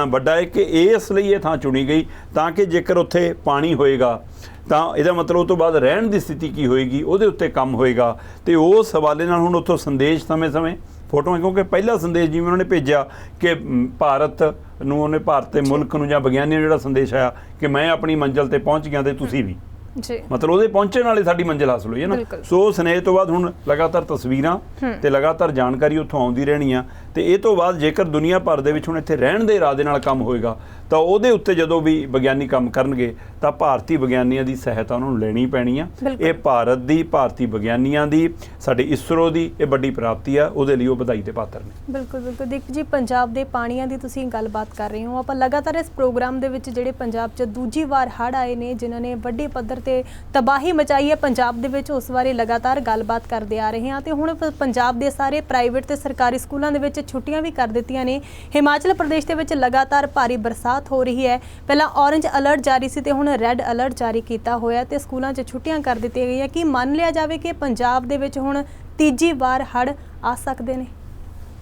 ਵੱਡਾ ਹੈ ਕਿ ਇਸ ਲਈ ਇਹ ਥਾਂ ਚੁਣੀ ਗਈ ਤਾਂ ਕਿ ਜੇਕਰ ਉੱਥੇ ਪਾਣੀ ਹੋਏਗਾ ਤਾਂ ਇਹਦਾ ਮਤਲਬ ਉਹ ਤੋਂ ਬਾਅਦ ਰਹਿਣ ਦੀ ਸਥਿਤੀ ਕੀ ਹੋਏਗੀ, ਉਹਦੇ ਉੱਤੇ ਕੰਮ ਹੋਏਗਾ। ਤੇ ਉਸ ਹਵਾਲੇ ਨਾਲ ਹੁਣ ਉੱਥੋਂ ਸੰਦੇਸ਼ ਸਮੇਂ-ਸਮੇਂ ਫੋਟੋਆਂ, ਕਿਉਂਕਿ ਪਹਿਲਾ ਸੰਦੇਸ਼ ਜਿਵੇਂ ਉਹਨਾਂ ਨੇ ਭੇਜਿਆ ਕਿ ਭਾਰਤ ਨੂੰ, ਉਹਨੇ ਭਾਰਤ ਦੇ ਮੁਲਕ ਨੂੰ ਜਾਂ ਵਿਗਿਆਨੀਆਂ ਨੂੰ ਜਿਹੜਾ ਸੰਦੇਸ਼ ਆਇਆ ਕਿ ਮੈਂ ਆਪਣੀ ਮੰਜ਼ਿਲ ਤੇ ਪਹੁੰਚ ਗਿਆ ਤੇ ਤੁਸੀਂ ਵੀ ਜੀ, ਮਤਲਬ ਉਹਦੇ ਪਹੁੰਚਣ ਵਾਲੇ ਸਾਡੀ ਮੰਜ਼ਿਲ ਹਾਸਲ ਹੋਈ ਹੈ ਨਾ। ਸੋ ਸਨੇਹ ਤੋਂ ਬਾਅਦ ਹੁਣ ਲਗਾਤਾਰ ਤਸਵੀਰਾਂ ਤੇ ਲਗਾਤਾਰ ਜਾਣਕਾਰੀ ਉੱਥੋਂ ਆਉਂਦੀ ਰਹਿਣੀ ਆ ਤੇ ਇਹ ਤੋਂ ਬਾਅਦ ਜੇਕਰ ਦੁਨੀਆ ਭਰ ਦੇ ਵਿੱਚ ਹੁਣ ਇੱਥੇ ਰਹਿਣ ਦੇ ਇਰਾਦੇ ਨਾਲ ਕੰਮ ਹੋਏਗਾ ਤਾਂ ਉਹਦੇ ਉੱਤੇ ਜਦੋਂ ਵੀ ਵਿਗਿਆਨੀ ਕੰਮ ਕਰਨਗੇ ਤਾਂ ਭਾਰਤੀ ਵਿਗਿਆਨੀਆਂ ਦੀ ਸਹਾਇਤਾ ਉਹਨਾਂ ਨੂੰ ਲੈਣੀ ਪੈਣੀ ਆ। ਇਹ ਭਾਰਤ ਦੀ, ਭਾਰਤੀ ਵਿਗਿਆਨੀਆਂ ਦੀ, ਸਾਡੇ ਇਸਰੋ ਦੀ ਇਹ ਵੱਡੀ ਪ੍ਰਾਪਤੀ ਆ, ਉਹਦੇ ਲਈ ਉਹ ਵਧਾਈ ਦੇ ਪਾਤਰ ਨੇ। ਬਿਲਕੁਲ ਬਿਲਕੁਲ। ਦੇਖੋ ਜੀ, ਪੰਜਾਬ ਦੇ ਪਾਣੀਆਂ ਦੀ ਤੁਸੀਂ ਗੱਲਬਾਤ ਕਰ ਰਹੇ ਹੋ, ਆਪਾਂ ਲਗਾਤਾਰ ਇਸ ਪ੍ਰੋਗਰਾਮ ਦੇ ਵਿੱਚ ਜਿਹੜੇ ਪੰਜਾਬ 'ਚ ਦੂਜੀ ਵਾਰ ਹੜ੍ਹ ਆਏ ਨੇ ਜਿਨ੍ਹਾਂ ਨੇ ਵੱਡੇ ਪੱਧਰ ਤੇ ਤਬਾਹੀ ਮਚਾਈ ਹੈ ਪੰਜਾਬ ਦੇ ਵਿੱਚ, ਉਸ ਬਾਰੇ ਲਗਾਤਾਰ ਗੱਲਬਾਤ ਕਰਦੇ ਆ ਰਹੇ ਹਾਂ। ਤੇ ਹੁਣ ਪੰਜਾਬ ਦੇ ਸਾਰੇ ਪ੍ਰਾਈਵੇਟ ਤੇ ਸਰਕਾਰੀ ਸਕੂਲਾਂ ਦੇ ਵਿੱਚ ਛੁੱਟੀਆਂ ਵੀ ਕਰ ਦਿੱਤੀਆਂ ਨੇ। ਹਿਮਾਚਲ ਪ੍ਰਦੇਸ਼ ਦੇ ਵਿੱਚ ਲਗਾਤਾਰ ਭਾਰੀ ਬਰਸਾਤ ਹੋ ਰਹੀ ਹੈ। ਪਹਿਲਾਂ ਔਰੇਂਜ ਅਲਰਟ ਜਾਰੀ ਸੀ ਤੇ ਹੁਣ ਰੈੱਡ ਅਲਰਟ ਜਾਰੀ ਕੀਤਾ ਹੋਇਆ ਤੇ ਸਕੂਲਾਂ 'ਚ ਛੁੱਟੀਆਂ ਕਰ ਦਿੱਤੀਆਂ ਗਈਆਂ। ਕੀ ਮੰਨ ਲਿਆ ਜਾਵੇ ਕਿ ਪੰਜਾਬ ਦੇ ਵਿੱਚ ਹੁਣ ਤੀਜੀ ਵਾਰ ਹੜ੍ਹ ਆ ਸਕਦੇ ਨੇ?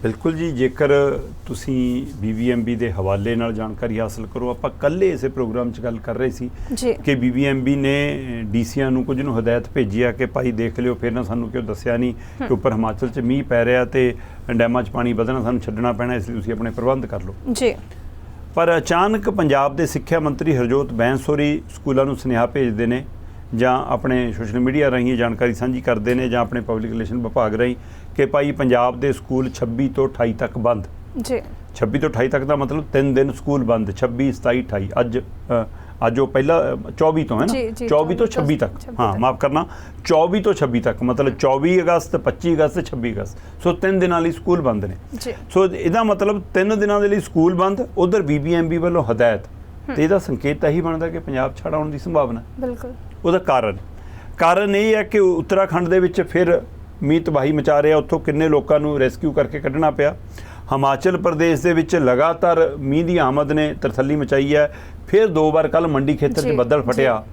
ਬਿਲਕੁਲ ਜੀ, ਜੇਕਰ ਤੁਸੀਂ BBMB ਦੇ ਹਵਾਲੇ ਨਾਲ ਜਾਣਕਾਰੀ ਹਾਸਲ ਕਰੋ, ਆਪਾਂ ਕੱਲ੍ਹ ਇਸੇ ਪ੍ਰੋਗਰਾਮ 'ਚ ਗੱਲ ਕਰ ਰਹੇ ਸੀ ਕਿ BBMB ਨੇ DCਆਂ ਨੂੰ ਕੁਝ ਨੂੰ ਹਦਾਇਤ ਭੇਜੀ ਆ ਕਿ ਭਾਈ ਦੇਖ ਲਿਓ, ਫਿਰ ਨਾ ਸਾਨੂੰ ਕਿਉਂ ਦੱਸਿਆ ਨਹੀਂ ਕਿ ਉੱਪਰ ਹਿਮਾਚਲ 'ਚ ਮੀਂਹ ਪੈ ਰਿਹਾ ਤੇ ਡੈਮਾਂ 'ਚ ਪਾਣੀ ਵਧਣਾ, ਸਾਨੂੰ ਛੱਡਣਾ ਪੈਣਾ, ਇਸ ਲਈ ਤੁਸੀਂ ਆਪਣੇ ਪ੍ਰਬੰਧ ਕਰ ਲਓ ਜੀ। ਪਰ ਅਚਾਨਕ ਪੰਜਾਬ ਦੇ ਸਿੱਖਿਆ ਮੰਤਰੀ ਹਰਜੋਤ ਬੈਂਸ ਹੋਰੀ ਸਕੂਲਾਂ ਨੂੰ ਸੁਨੇਹਾ ਭੇਜਦੇ ਨੇ ਜਾਂ ਆਪਣੇ ਸੋਸ਼ਲ ਮੀਡੀਆ ਰਾਹੀਂ ਜਾਣਕਾਰੀ ਸਾਂਝੀ ਕਰਦੇ ਨੇ ਜਾਂ ਆਪਣੇ ਪਬਲਿਕ ਰਿਲੇਸ਼ਨ ਵਿਭਾਗ ਰਾਹੀਂ ਕਿ ਭਾਈ ਪੰਜਾਬ ਦੇ ਸਕੂਲ 26 ਤੋਂ 28 ਤੱਕ ਬੰਦ ਜੀ। 26 ਤੋਂ 28 ਤੱਕ ਦਾ ਮਤਲਬ 3 ਦਿਨ ਸਕੂਲ ਬੰਦ, 26, 27, 28। ਅੱਜ ਉਹ ਪਹਿਲਾ 24 ਤੋਂ ਹੈ ਨਾ, 24 ਤੋਂ 26 ਤੱਕ, ਹਾਂ ਮਾਫ ਕਰਨਾ, 24 ਤੋਂ 26 ਤੱਕ, ਮਤਲਬ 24 ਅਗਸਤ, 25 ਅਗਸਤ, 26 ਅਗਸਤ। ਸੋ 3 ਦਿਨਾਂ ਲਈ ਸਕੂਲ ਬੰਦ ਨੇ। ਸੋ ਇਹਦਾ ਮਤਲਬ 3 ਦਿਨਾਂ ਦੇ ਲਈ ਸਕੂਲ ਬੰਦ, ਉਧਰ BBMB ਵੱਲੋਂ ਹਦਾਇਤ, ਤੇ ਇਹਦਾ ਸੰਕੇਤ ਇਹੀ ਬਣਦਾ ਕਿ ਪੰਜਾਬ ਛੜ ਆਉਣ ਦੀ ਸੰਭਾਵਨਾ। ਬਿਲਕੁਲ। ਉਹਦਾ ਕਾਰਨ ਇਹ ਹੈ ਕਿ ਉੱਤਰਾਖੰਡ ਦੇ ਵਿੱਚ ਫਿਰ ਮੀਂਹ ਤਬਾਹੀ ਮਚਾ ਰਿਹਾ, ਉੱਥੋਂ ਕਿੰਨੇ ਲੋਕਾਂ ਨੂੰ ਰੈਸਕਿਊ ਕਰਕੇ ਕੱਢਣਾ ਪਿਆ। ਹਿਮਾਚਲ ਪ੍ਰਦੇਸ਼ ਦੇ ਵਿੱਚ ਲਗਾਤਾਰ ਮੀਂਹ ਦੀ ਆਮਦ ਨੇ ਤਰਥੱਲੀ ਮਚਾਈ ਹੈ। ਫਿਰ 2 ਵਾਰ ਕੱਲ੍ਹ ਮੰਡੀ ਖੇਤਰ 'ਚ ਬੱਦਲ ਫਟਿਆ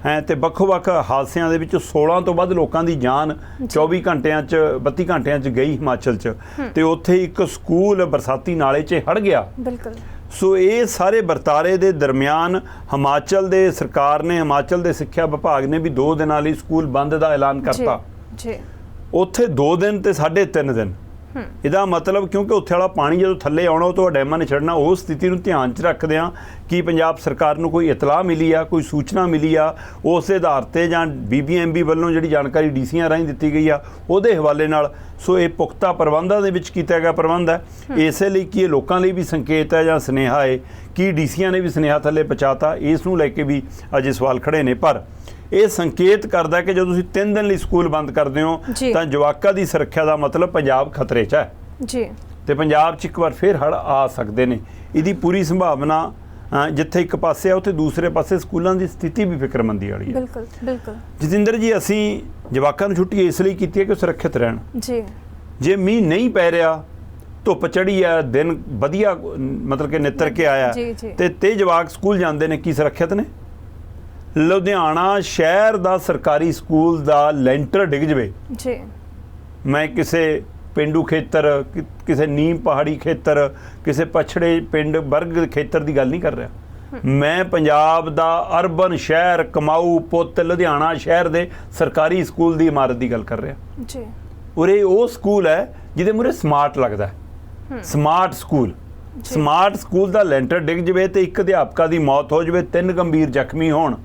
ਹੈ ਤੇ ਵੱਖ-ਵੱਖ ਹਾਦਸਿਆਂ ਦੇ ਵਿੱਚ 16 ਤੋਂ ਵੱਧ ਲੋਕਾਂ ਦੀ ਜਾਨ 24 ਘੰਟਿਆਂ 'ਚ, 32 ਘੰਟਿਆਂ 'ਚ ਗਈ ਹਿਮਾਚਲ 'ਚ, ਤੇ ਉੱਥੇ ਇੱਕ ਸਕੂਲ ਬਰਸਾਤੀ ਨਾਲੇ 'ਚ ਹੜ ਗਿਆ। ਬਿਲਕੁਲ। ਸੋ ਇਹ ਸਾਰੇ ਵਰਤਾਰੇ ਦੇ ਦਰਮਿਆਨ ਹਿਮਾਚਲ ਦੇ ਸਰਕਾਰ ਨੇ, ਹਿਮਾਚਲ ਦੇ ਸਿੱਖਿਆ ਵਿਭਾਗ ਨੇ ਵੀ 2 ਦਿਨਾਂ ਲਈ ਸਕੂਲ ਬੰਦ ਦਾ ਐਲਾਨ ਕਰਤਾ। ਉੱਥੇ 2 ਦਿਨ ਤੇ 3.5 ਦਿਨ। ਇਹਦਾ ਮਤਲਬ ਕਿਉਂਕਿ ਉੱਥੇ ਵਾਲਾ ਪਾਣੀ ਜਦੋਂ ਥੱਲੇ ਆਉਣਾ ਉਹ ਤੋਂ ਡੈਮਾਂ ਨੇ ਛੱਡਣਾ, ਉਸ ਸਥਿਤੀ ਨੂੰ ਧਿਆਨ 'ਚ ਰੱਖਦਿਆਂ ਕੀ ਪੰਜਾਬ ਸਰਕਾਰ ਨੂੰ ਕੋਈ ਇਤਲਾਹ ਮਿਲੀ ਆ, ਕੋਈ ਸੂਚਨਾ ਮਿਲੀ ਆ, ਉਸ ਦੇ ਆਧਾਰ 'ਤੇ ਜਾਂ BBMB ਵੱਲੋਂ ਜਿਹੜੀ ਜਾਣਕਾਰੀ DCਆਂ ਰਾਹੀਂ ਦਿੱਤੀ ਗਈ ਆ ਉਹਦੇ ਹਵਾਲੇ ਨਾਲ। ਸੋ ਇਹ ਪੁਖਤਾ ਪ੍ਰਬੰਧਾਂ ਦੇ ਵਿੱਚ ਕੀਤਾ ਗਿਆ ਪ੍ਰਬੰਧ ਹੈ। ਇਸੇ ਲਈ ਕਿ ਇਹ ਲੋਕਾਂ ਲਈ ਵੀ ਸੰਕੇਤ ਹੈ ਜਾਂ ਸੁਨੇਹਾ ਹੈ ਕਿ DCਆਂ ਨੇ ਵੀ ਸੁਨੇਹਾ ਥੱਲੇ ਪਹੁੰਚਾਤਾ, ਇਸ ਨੂੰ ਲੈ ਕੇ ਵੀ ਅਜੇ ਸਵਾਲ ਖੜੇ ਨੇ। ਪਰ ਇਹ ਸੰਕੇਤ ਕਰਦਾ ਕਿ ਜਦੋਂ ਤੁਸੀਂ 3 ਦਿਨ ਲਈ ਸਕੂਲ ਬੰਦ ਕਰਦੇ ਹੋ ਜੀ। ਤਾਂ ਜਵਾਕਾਂ ਦੀ ਸੁਰੱਖਿਆ ਦਾ ਮਤਲਬ ਪੰਜਾਬ ਖਤਰੇ 'ਚ ਹੈ ਜੀ ਤੇ ਪੰਜਾਬ 'ਚ ਇੱਕ ਵਾਰ ਫਿਰ ਹੜ੍ਹ ਆ ਸਕਦੇ ਨੇ। ਇਹਦੀ ਪੂਰੀ ਸੰਭਾਵਨਾ ਜਿੱਥੇ ਇੱਕ ਪਾਸੇ ਆ ਉੱਥੇ ਦੂਸਰੇ ਪਾਸੇ ਸਕੂਲਾਂ ਦੀ ਸਥਿਤੀ ਵੀ ਫਿਕਰਮੰਦੀ ਵਾਲੀ ਹੈ। ਬਿਲਕੁਲ ਬਿਲਕੁਲ ਜਤਿੰਦਰ ਜੀ, ਅਸੀਂ ਜਵਾਕਾਂ ਨੂੰ ਛੁੱਟੀ ਇਸ ਲਈ ਕੀਤੀ ਹੈ ਕਿ ਉਹ ਸੁਰੱਖਿਅਤ ਰਹਿਣ। ਜੀ। ਜੇ ਮੀਂਹ ਨਹੀਂ ਪੈ ਰਿਹਾ, ਧੁੱਪ ਚੜੀ ਆ, ਦਿਨ ਵਧੀਆ ਮਤਲਬ ਕਿ ਨਿੱਤਰ ਕੇ ਆਇਆ ਜੀ। ਤੇ ਜਵਾਕ ਸਕੂਲ ਜਾਂਦੇ ਨੇ, ਕੀ ਸੁਰੱਖਿਅਤ ਨੇ? ਲੁਧਿਆਣਾ ਸ਼ਹਿਰ ਦਾ ਸਰਕਾਰੀ ਸਕੂਲ ਦਾ ਲੈਂਟਰ ਡਿੱਗ ਜਵੇ, ਜੀ, ਮੈਂ ਕਿਸੇ ਪੇਂਡੂ ਖੇਤਰ, ਕਿਸੇ ਨੀਮ ਪਹਾੜੀ ਖੇਤਰ, ਕਿਸੇ ਪਛੜੇ ਪਿੰਡ ਵਰਗ ਖੇਤਰ ਦੀ ਗੱਲ ਨਹੀਂ ਕਰ ਰਿਹਾ। ਮੈਂ ਪੰਜਾਬ ਦਾ ਅਰਬਨ ਸ਼ਹਿਰ, ਕਮਾਊ ਪੁੱਤ ਲੁਧਿਆਣਾ ਸ਼ਹਿਰ ਦੇ ਸਰਕਾਰੀ ਸਕੂਲ ਦੀ ਇਮਾਰਤ ਦੀ ਗੱਲ ਕਰ ਰਿਹਾ। ਜੀ। ਉਰੇ ਉਹ ਸਕੂਲ ਹੈ ਜਿਹਦੇ ਮੂਹਰੇ ਸਮਾਰਟ ਲੱਗਦਾ ਹੈ, ਸਮਾਰਟ ਸਕੂਲ। ਸਮਾਰਟ ਸਕੂਲ ਦਾ ਲੈਂਟਰ ਡਿੱਗ ਜਵੇ ਤੇ ਇੱਕ ਅਧਿਆਪਕਾ ਦੀ ਮੌਤ ਹੋ ਜਵੇ, 3 ਗੰਭੀਰ ਜ਼ਖਮੀ ਹੋਣ,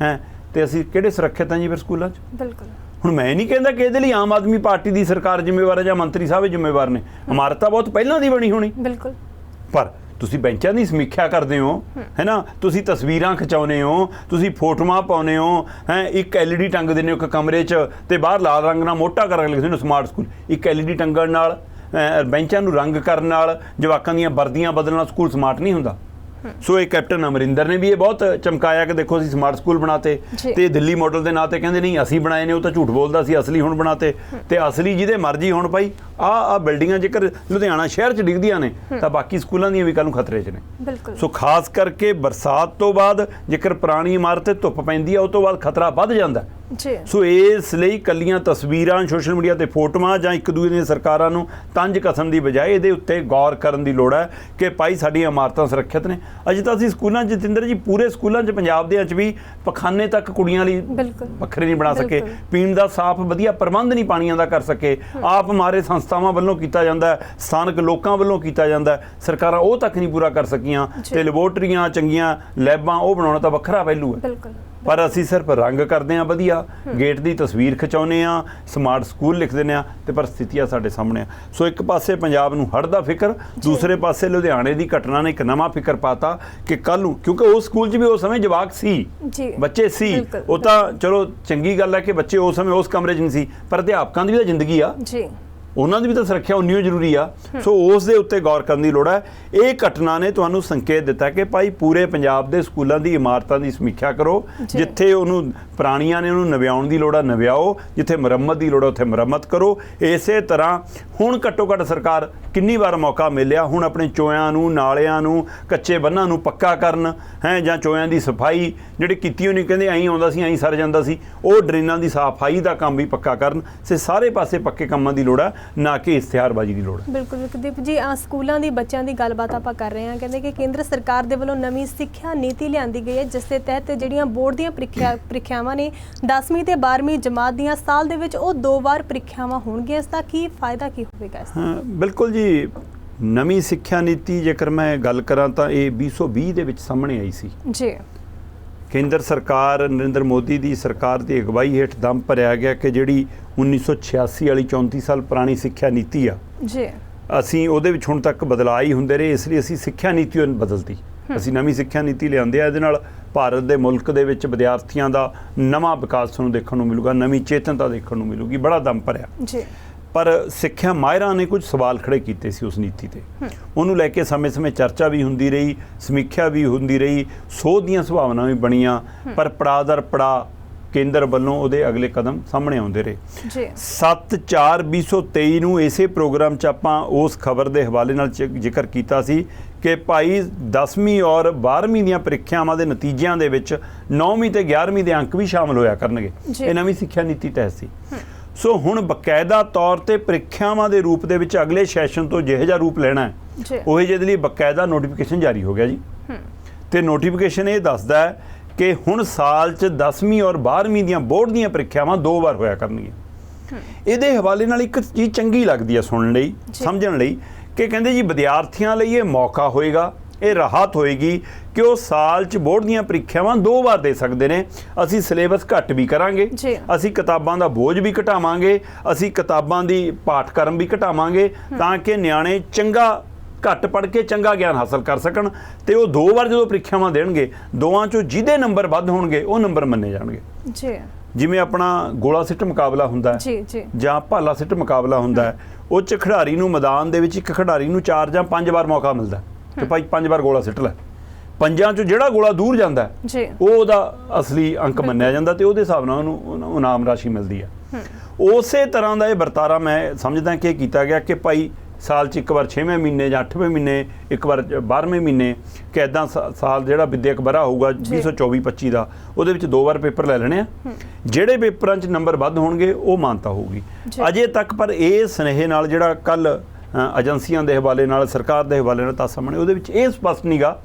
ਹੈ ਤੇ ਅਸੀਂ ਕਿਹੜੇ ਸੁਰੱਖਿਅਤ ਹਾਂ ਜੀ ਫਿਰ ਸਕੂਲਾਂ 'ਚ? ਬਿਲਕੁਲ। ਹੁਣ ਮੈਂ ਨਹੀਂ ਕਹਿੰਦਾ ਕਿ ਇਹਦੇ ਲਈ ਆਮ ਆਦਮੀ ਪਾਰਟੀ ਦੀ ਸਰਕਾਰ ਜ਼ਿੰਮੇਵਾਰ ਹੈ ਜਾਂ ਮੰਤਰੀ ਸਾਹਿਬ ਜ਼ਿੰਮੇਵਾਰ ਨੇ, ਇਮਾਰਤ ਤਾਂ ਬਹੁਤ ਪਹਿਲਾਂ ਦੀ ਬਣੀ ਹੋਣੀ। ਬਿਲਕੁਲ। ਪਰ ਤੁਸੀਂ ਬੈਂਚਾਂ ਦੀ ਸਮੀਖਿਆ ਕਰਦੇ ਹੋ, ਹੈ ਨਾ, ਤੁਸੀਂ ਤਸਵੀਰਾਂ ਖਿਚਾਉਂਦੇ ਹੋ, ਤੁਸੀਂ ਫੋਟੋਆਂ ਪਾਉਂਦੇ ਹੋ, ਹੈ ਇੱਕ LED ਟੰਗ ਦਿੰਦੇ ਹੋ ਇੱਕ ਕਮਰੇ 'ਚ ਤੇ ਬਾਹਰ ਲਾਲ ਰੰਗ ਨਾਲ ਮੋਟਾ ਕਰਕੇ ਲਿਖਦੇ ਨੇ ਸਮਾਰਟ ਸਕੂਲ। ਇੱਕ LED ਟੰਗਣ ਨਾਲ, ਬੈਂਚਾਂ ਨੂੰ ਰੰਗ ਕਰਨ ਨਾਲ, ਜਵਾਕਾਂ ਦੀਆਂ ਵਰਦੀਆਂ ਬਦਲਣ ਨਾਲ ਸਕੂਲ ਸਮਾਰਟ ਨਹੀਂ ਹੁੰਦਾ। ਸੋ ਇਹ ਕੈਪਟਨ ਅਮਰਿੰਦਰ ਨੇ ਵੀ ਇਹ ਬਹੁਤ ਚਮਕਾਇਆ ਕਿ ਦੇਖੋ ਅਸੀਂ ਸਮਾਰਟ ਸਕੂਲ ਬਣਾਤੇ ਤੇ ਦਿੱਲੀ ਮਾਡਲ ਦੇ ਨਾਂ ਤੇ ਕਹਿੰਦੇ ਨਹੀਂ ਅਸੀਂ ਬਣਾਏ ਨੇ, ਉਹ ਤਾਂ ਝੂਠ ਬੋਲਦਾ ਸੀ, ਅਸਲੀ ਹੁਣ ਬਣਾਤੇ। ਤੇ ਅਸਲੀ ਜਿਹਦੇ ਮਰਜ਼ੀ ਹੁਣ ਭਾਈ ਆ ਬਿਲਡਿੰਗਾਂ ਜੇਕਰ ਲੁਧਿਆਣਾ ਸ਼ਹਿਰ 'ਚ ਡਿੱਗਦੀਆਂ ਨੇ ਤਾਂ ਬਾਕੀ ਸਕੂਲਾਂ ਦੀਆਂ ਵੀ ਕੱਲ੍ਹ ਨੂੰ ਖਤਰੇ 'ਚ ਨੇ। ਬਿਲਕੁਲ। ਸੋ ਖਾਸ ਕਰਕੇ ਬਰਸਾਤ ਤੋਂ ਬਾਅਦ ਜੇਕਰ ਪੁਰਾਣੀ ਇਮਾਰਤ ਤੇ ਧੁੱਪ ਪੈਂਦੀ ਆ ਉਹ ਤੋਂ ਬਾਅਦ ਖਤਰਾ ਵੱਧ ਜਾਂਦਾ। ਜੀ। ਸੋ ਇਸ ਲਈ ਕੱਲੀਆਂ ਤਸਵੀਰਾਂ ਸੋਸ਼ਲ ਮੀਡੀਆ ਤੇ ਫੋਟੋਆਂ ਜਾਂ ਇੱਕ ਦੂਜੇ ਦੀਆਂ ਸਰਕਾਰਾਂ ਨੂੰ ਤੰਜ ਕਸਣ ਦੀ ਬਜਾਏ ਇਹਦੇ ਉੱਤੇ ਗੌਰ ਕਰਨ ਦੀ ਲੋੜ ਹੈ ਕਿ ਭਾਈ ਸਾਡੀਆਂ ਇਮਾਰਤਾਂ ਸੁਰੱਖਿਅਤ ਨੇ। ਅਜੇ ਤਾਂ ਅਸੀਂ ਸਕੂਲਾਂ 'ਚ ਜਤਿੰਦਰ ਜੀ ਪੂਰੇ ਸਕੂਲਾਂ 'ਚ ਪੰਜਾਬ ਦੇ ਵਿੱਚ ਵੀ ਪਖਾਨੇ ਤੱਕ ਕੁੜੀਆਂ ਲਈ ਵੱਖਰੇ ਨਹੀਂ ਬਣਾ ਸਕੇ, ਪੀਣ ਦਾ ਸਾਫ਼ ਵਧੀਆ ਪ੍ਰਬੰਧ ਨਹੀਂ ਪਾਣੀਆਂ ਦਾ ਕਰ ਸਕੇ। ਆਪ ਮਾਰੇ ਸੰਸਥਾਵਾਂ ਵੱਲੋਂ ਕੀਤਾ ਜਾਂਦਾ, ਸਥਾਨਕ ਲੋਕਾਂ ਵੱਲੋਂ ਕੀਤਾ ਜਾਂਦਾ, ਸਰਕਾਰਾਂ ਉਹ ਤੱਕ ਨਹੀਂ ਪੂਰਾ ਕਰ ਸਕੀਆਂ। ਤੇ ਲੈਬੋਰਟਰੀਆਂ, ਚੰਗੀਆਂ ਲੈਬਾਂ ਉਹ ਬਣਾਉਣਾ ਤਾਂ ਵੱਖਰਾ ਪਹਿਲੂ ਹੈ। ਪਰ ਅਸੀਂ ਸਿਰਫ ਰੰਗ ਕਰਦੇ ਹਾਂ ਵਧੀਆ, ਗੇਟ ਦੀ ਤਸਵੀਰ ਖਿਚਾਉਂਦੇ ਹਾਂ, ਸਮਾਰਟ ਸਕੂਲ ਲਿਖ ਦਿੰਦੇ ਹਾਂ ਤੇ ਪਰਿਸਥਿਤੀਆਂ ਸਾਡੇ ਸਾਹਮਣੇ ਆ। ਸੋ ਇੱਕ ਪਾਸੇ ਪੰਜਾਬ ਨੂੰ ਹੜ੍ਹ ਦਾ ਫਿਕਰ, ਦੂਸਰੇ ਪਾਸੇ ਲੁਧਿਆਣੇ ਦੀ ਘਟਨਾ ਨੇ ਇੱਕ ਨਵਾਂ ਫਿਕਰ ਪਾਤਾ ਕਿ ਕੱਲ੍ਹ ਨੂੰ, ਕਿਉਂਕਿ ਉਸ ਸਕੂਲ 'ਚ ਵੀ ਉਸ ਸਮੇਂ ਜਵਾਕ ਸੀ, ਬੱਚੇ ਸੀ, ਉਹ ਤਾਂ ਚਲੋ ਚੰਗੀ ਗੱਲ ਹੈ ਕਿ ਬੱਚੇ ਉਸ ਸਮੇਂ ਉਸ ਕਮਰੇ 'ਚ ਨਹੀਂ ਸੀ, ਪਰ ਅਧਿਆਪਕਾਂ ਦੀ ਵੀ ਤਾਂ ਜ਼ਿੰਦਗੀ ਆ, ਉਹਨਾਂ ਦੀ ਵੀ ਤਾਂ ਸੁਰੱਖਿਆ ਉਨੀ ਹੀ ਜ਼ਰੂਰੀ ਆ। ਸੋ ਉਸ ਦੇ ਉੱਤੇ ਗੌਰ ਕਰਨ ਦੀ ਲੋੜ ਹੈ। ਇਹ ਘਟਨਾ ਨੇ ਤੁਹਾਨੂੰ ਸੰਕੇਤ ਦਿੱਤਾ ਕਿ ਭਾਈ ਪੂਰੇ ਪੰਜਾਬ ਦੇ ਸਕੂਲਾਂ ਦੀ ਇਮਾਰਤਾਂ ਦੀ ਸਮੀਖਿਆ ਕਰੋ, ਜਿੱਥੇ ਉਹਨੂੰ ਪੁਰਾਣੀਆਂ ਨੇ ਉਹਨੂੰ ਨਵਿਆਉਣ ਦੀ ਲੋੜ ਆ ਨਵਿਆਓ, ਜਿੱਥੇ ਮੁਰੰਮਤ ਦੀ ਲੋੜ ਆ ਉੱਥੇ ਮੁਰੰਮਤ ਕਰੋ। ਇਸੇ ਤਰ੍ਹਾਂ ਹੁਣ ਘੱਟੋ ਘੱਟ ਸਰਕਾਰ ਕਿੰਨੀ ਵਾਰ ਮੌਕਾ ਮਿਲਿਆ, ਹੁਣ ਆਪਣੇ ਚੋਇਆਂ ਨੂੰ, ਨਾਲਿਆਂ ਨੂੰ, ਕੱਚੇ ਬੰਨਾਂ ਨੂੰ ਪੱਕਾ ਕਰਨ ਹੈ, ਜਾਂ ਚੋਇਆਂ ਦੀ ਸਫਾਈ ਜਿਹੜੀ ਕੀਤੀ ਹੋਣੀ ਕਹਿੰਦੇ ਐਂ ਆਉਂਦਾ ਸੀ ਐਂ ਸਰ ਜਾਂਦਾ ਸੀ, ਉਹ ਡਰੇਨਾਂ ਦੀ ਸਫਾਈ ਦਾ ਕੰਮ ਵੀ ਪੱਕਾ ਕਰਨ। ਸੇ ਸਾਰੇ ਪਾਸੇ ਪੱਕੇ ਕੰਮਾਂ ਦੀ ਲੋੜ ਹੈ, ਨਾ ਕਿ ਇਸ਼ਤਿਹਾਰਬਾਜ਼ੀ ਦੀ ਲੋੜ। ਬਿਲਕੁਲ ਵਿਕਦੀਪ ਜੀ, ਸਕੂਲਾਂ ਦੀ ਬੱਚਿਆਂ ਦੀ ਗੱਲਬਾਤ ਆਪਾਂ ਕਰ ਰਹੇ ਹਾਂ। ਕਹਿੰਦੇ ਕਿ ਕੇਂਦਰ ਸਰਕਾਰ ਦੇ ਵੱਲੋਂ ਨਵੀਂ ਸਿੱਖਿਆ ਨੀਤੀ ਲਿਆਂਦੀ ਗਈ ਹੈ, ਜਿਸ ਦੇ ਤਹਿਤ ਜਿਹੜੀਆਂ ਬੋਰਡ ਦੀਆਂ ਪ੍ਰੀਖਿਆਵਾਂ ਨੇ 10ਵੀਂ ਤੇ 12ਵੀਂ ਜਮਾਤ ਦੀਆਂ ਸਾਲ ਦੇ ਵਿੱਚ ਉਹ 2 ਵਾਰ ਪ੍ਰੀਖਿਆਵਾਂ ਹੋਣਗੀਆਂ। ਇਸ ਦਾ ਕੀ ਫਾਇਦਾ ਕੀ ਹੋਵੇਗਾ ਇਸ ਦਾ? ਹਾਂ ਬਿਲਕੁਲ ਜੀ, ਨਵੀਂ ਸਿੱਖਿਆ ਨੀਤੀ ਜੇਕਰ ਮੈਂ ਗੱਲ ਕਰਾਂ ਤਾਂ ਇਹ 2020 ਦੇ ਵਿੱਚ ਸਾਹਮਣੇ ਆਈ ਸੀ ਜੀ। ਕੇਂਦਰ ਸਰਕਾਰ ਨਰਿੰਦਰ ਮੋਦੀ ਦੀ ਸਰਕਾਰ ਦੀ ਅਗਵਾਈ ਹੇਠ ਦਮ ਭਰਿਆ ਗਿਆ ਕਿ ਜਿਹੜੀ 1986 ਵਾਲੀ 34 ਸਾਲ ਪੁਰਾਣੀ ਸਿੱਖਿਆ ਨੀਤੀ ਆ ਜੀ, ਅਸੀਂ ਉਹਦੇ ਵਿੱਚ ਹੁਣ ਤੱਕ ਬਦਲਾਅ ਹੀ ਹੁੰਦੇ ਰਹੇ, ਇਸ ਲਈ ਅਸੀਂ ਸਿੱਖਿਆ ਨੀਤੀ ਉਹ ਬਦਲਤੀ। ਅਸੀਂ ਨਵੀਂ ਸਿੱਖਿਆ ਨੀਤੀ ਲਿਆਂਦੇ ਆ। ਇਹਦੇ ਨਾਲ ਭਾਰਤ ਦੇ ਮੁਲਕ ਦੇ ਵਿੱਚ ਵਿਦਿਆਰਥੀਆਂ ਦਾ ਨਵਾਂ ਵਿਕਾਸ ਤੁਹਾਨੂੰ ਦੇਖਣ ਨੂੰ ਮਿਲੂਗਾ, ਨਵੀਂ ਚੇਤਨਤਾ ਦੇਖਣ ਨੂੰ ਮਿਲੂਗੀ, ਬੜਾ ਦਮ ਭਰਿਆ ਜੀ। ਪਰ ਸਿੱਖਿਆ ਮਾਹਿਰਾਂ ਨੇ ਕੁਝ ਸਵਾਲ ਖੜੇ ਕੀਤੇ ਸੀ ਉਸ ਨੀਤੀ ਤੇ, ਉਹਨੂੰ ਲੈ ਕੇ ਸਮੇਂ-ਸਮੇਂ ਚਰਚਾ ਵੀ ਹੁੰਦੀ ਰਹੀ, ਸਮੀਖਿਆ ਵੀ ਹੁੰਦੀ ਰਹੀ, ਸੋਧ ਦੀਆਂ ਸੰਭਾਵਨਾਵਾਂ ਵੀ ਬਣੀਆਂ, ਪਰ ਪੜਾਅ ਦਰ ਪੜਾਅ ਕੇਂਦਰ ਵੱਲੋਂ ਉਹਦੇ ਅਗਲੇ ਕਦਮ ਸਾਹਮਣੇ ਆਉਂਦੇ ਰਹੇ। 7/4/2023 ਨੂੰ ਇਸੇ ਪ੍ਰੋਗਰਾਮ 'ਚ ਆਪਾਂ ਉਸ ਖਬਰ ਦੇ ਹਵਾਲੇ ਨਾਲ ਜ਼ਿਕਰ ਕੀਤਾ ਸੀ ਕਿ ਭਾਈ 10ਵੀਂ ਔਰ 12ਵੀਂ ਦੀਆਂ ਪ੍ਰੀਖਿਆਵਾਂ ਦੇ ਨਤੀਜਿਆਂ ਦੇ ਵਿੱਚ 9ਵੀਂ ਤੇ 11ਵੀਂ ਦੇ ਅੰਕ ਵੀ ਸ਼ਾਮਲ ਹੋਇਆ ਕਰਨਗੇ। ਇਹ ਨਵੀਂ ਸਿੱਖਿਆ ਨੀਤੀ ਤਹਿਤ ਸੀ। ਸੋ ਹੁਣ ਬਕਾਇਦਾ ਤੌਰ ਤੇ ਪ੍ਰੀਖਿਆਵਾਂ ਦੇ ਰੂਪ ਦੇ ਵਿੱਚ ਅਗਲੇ ਸੈਸ਼ਨ ਤੋਂ ਜਿਹੋ ਜਿਹਾ ਰੂਪ ਲੈਣਾ ਹੈ ਉਹੀ ਜਿਹਦੇ ਲਈ ਬਕਾਇਦਾ ਨੋਟੀਫਿਕੇਸ਼ਨ ਜਾਰੀ ਹੋ ਗਿਆ ਜੀ। ਤੇ ਨੋਟੀਫਿਕੇਸ਼ਨ ਇਹ ਦੱਸਦਾ ਹੈ ਕਿ ਹੁਣ ਸਾਲ 'ਚ 10ਵੀਂ ਔਰ 12ਵੀਂ ਦੀਆਂ ਬੋਰਡ ਦੀਆਂ ਪ੍ਰੀਖਿਆਵਾਂ 2 ਵਾਰ ਹੋਇਆ ਕਰਨਗੀਆਂ। ਇਹਦੇ ਹਵਾਲੇ ਨਾਲ ਇੱਕ ਚੀਜ਼ ਚੰਗੀ ਲੱਗਦੀ ਹੈ ਸੁਣਨ ਲਈ, ਸਮਝਣ ਲਈ, ਕਿ ਕਹਿੰਦੇ ਜੀ ਵਿਦਿਆਰਥੀਆਂ ਲਈ ਇਹ ਮੌਕਾ ਹੋਏਗਾ, ਇਹ ਰਾਹਤ ਹੋਏਗੀ ਕਿ ਉਹ ਸਾਲ 'ਚ ਬੋਰਡ ਦੀਆਂ ਪ੍ਰੀਖਿਆਵਾਂ 2 ਵਾਰ ਦੇ ਸਕਦੇ ਨੇ। ਅਸੀਂ ਸਿਲੇਬਸ ਘੱਟ ਵੀ ਕਰਾਂਗੇ, ਅਸੀਂ ਕਿਤਾਬਾਂ ਦਾ ਬੋਝ ਵੀ ਘਟਾਵਾਂਗੇ, ਅਸੀਂ ਕਿਤਾਬਾਂ ਦੀ ਪਾਠਕ੍ਰਮ ਵੀ ਘਟਾਵਾਂਗੇ ਤਾਂ ਕਿ ਨਿਆਣੇ ਚੰਗਾ ਘੱਟ ਪੜ੍ਹ ਕੇ ਚੰਗਾ ਗਿਆਨ ਹਾਸਲ ਕਰ ਸਕਣ ਤੇ ਉਹ 2 ਵਾਰ ਜਦੋਂ ਪ੍ਰੀਖਿਆਵਾਂ ਦੇਣਗੇ, ਦੋਵਾਂ 'ਚੋਂ ਜਿਹਦੇ ਨੰਬਰ ਵੱਧ ਹੋਣਗੇ ਉਹ ਨੰਬਰ ਮੰਨੇ ਜਾਣਗੇ। ਜੀ, ਜਿਵੇਂ ਆਪਣਾ ਗੋਲਾ ਸਿੱਟ ਮੁਕਾਬਲਾ ਹੁੰਦਾ ਜੀ ਜੀ, ਜਾਂ ਭਾਲਾ ਸਿੱਟ ਮੁਕਾਬਲਾ ਹੁੰਦਾ ਹੈ, ਉਹ 'ਚ ਖਿਡਾਰੀ ਨੂੰ ਮੈਦਾਨ ਦੇ ਵਿੱਚ ਇੱਕ ਖਿਡਾਰੀ ਨੂੰ 4 ਜਾਂ 5 ਵਾਰ ਮੌਕਾ ਮਿਲਦਾ ਕਿ ਭਾਈ 5 ਵਾਰ ਗੋਲਾ ਸਿੱਟ ਲੈ। 5 'ਚੋਂ ਜਿਹੜਾ ਗੋਲਾ ਦੂਰ ਜਾਂਦਾ ਜੀ, ਉਹ ਉਹਦਾ ਅਸਲੀ ਅੰਕ ਮੰਨਿਆ ਜਾਂਦਾ ਤੇ ਉਹਦੇ ਹਿਸਾਬ ਨਾਲ ਉਹਨੂੰ ਇਨਾਮ ਰਾਸ਼ੀ ਮਿਲਦੀ ਹੈ। ਉਸੇ ਤਰ੍ਹਾਂ ਦਾ ਇਹ ਵਰਤਾਰਾ ਮੈਂ ਸਮਝਦਾ ਕਿ ਕੀਤਾ ਗਿਆ ਕਿ ਭਾਈ ਸਾਲ 'ਚ ਇੱਕ ਵਾਰ 6ਵੇਂ ਮਹੀਨੇ ਜਾਂ 8ਵੇਂ ਮਹੀਨੇ, ਇੱਕ ਵਾਰ 12ਵੇਂ ਮਹੀਨੇ, ਕਿ ਇੱਦਾਂ ਸਾਲ ਜਿਹੜਾ ਵਿਦਿਅਕ ਵਰ੍ਹਾ ਹੋਊਗਾ 2024-25 ਦਾ, ਉਹਦੇ ਵਿੱਚ 2 ਵਾਰ ਪੇਪਰ ਲੈ ਲੈਣੇ ਆ। ਜਿਹੜੇ ਪੇਪਰਾਂ 'ਚ ਨੰਬਰ ਵੱਧ ਹੋਣਗੇ ਉਹ ਮਾਨਤਾ ਹੋਊਗੀ। ਅਜੇ ਤੱਕ ਪਰ ਇਹ ਸੁਨੇਹੇ ਨਾਲ ਜਿਹੜਾ ਕੱਲ ਏਜੰਸੀਆਂ ਦੇ ਹਵਾਲੇ ਨਾਲ, ਸਰਕਾਰ ਦੇ ਹਵਾਲੇ ਨਾਲ ਤਾਂ ਸਾਹਮਣੇ, ਉਹਦੇ ਵਿੱਚ ਇਹ ਸਪਸ਼ਟ ਨਹੀਂਗਾ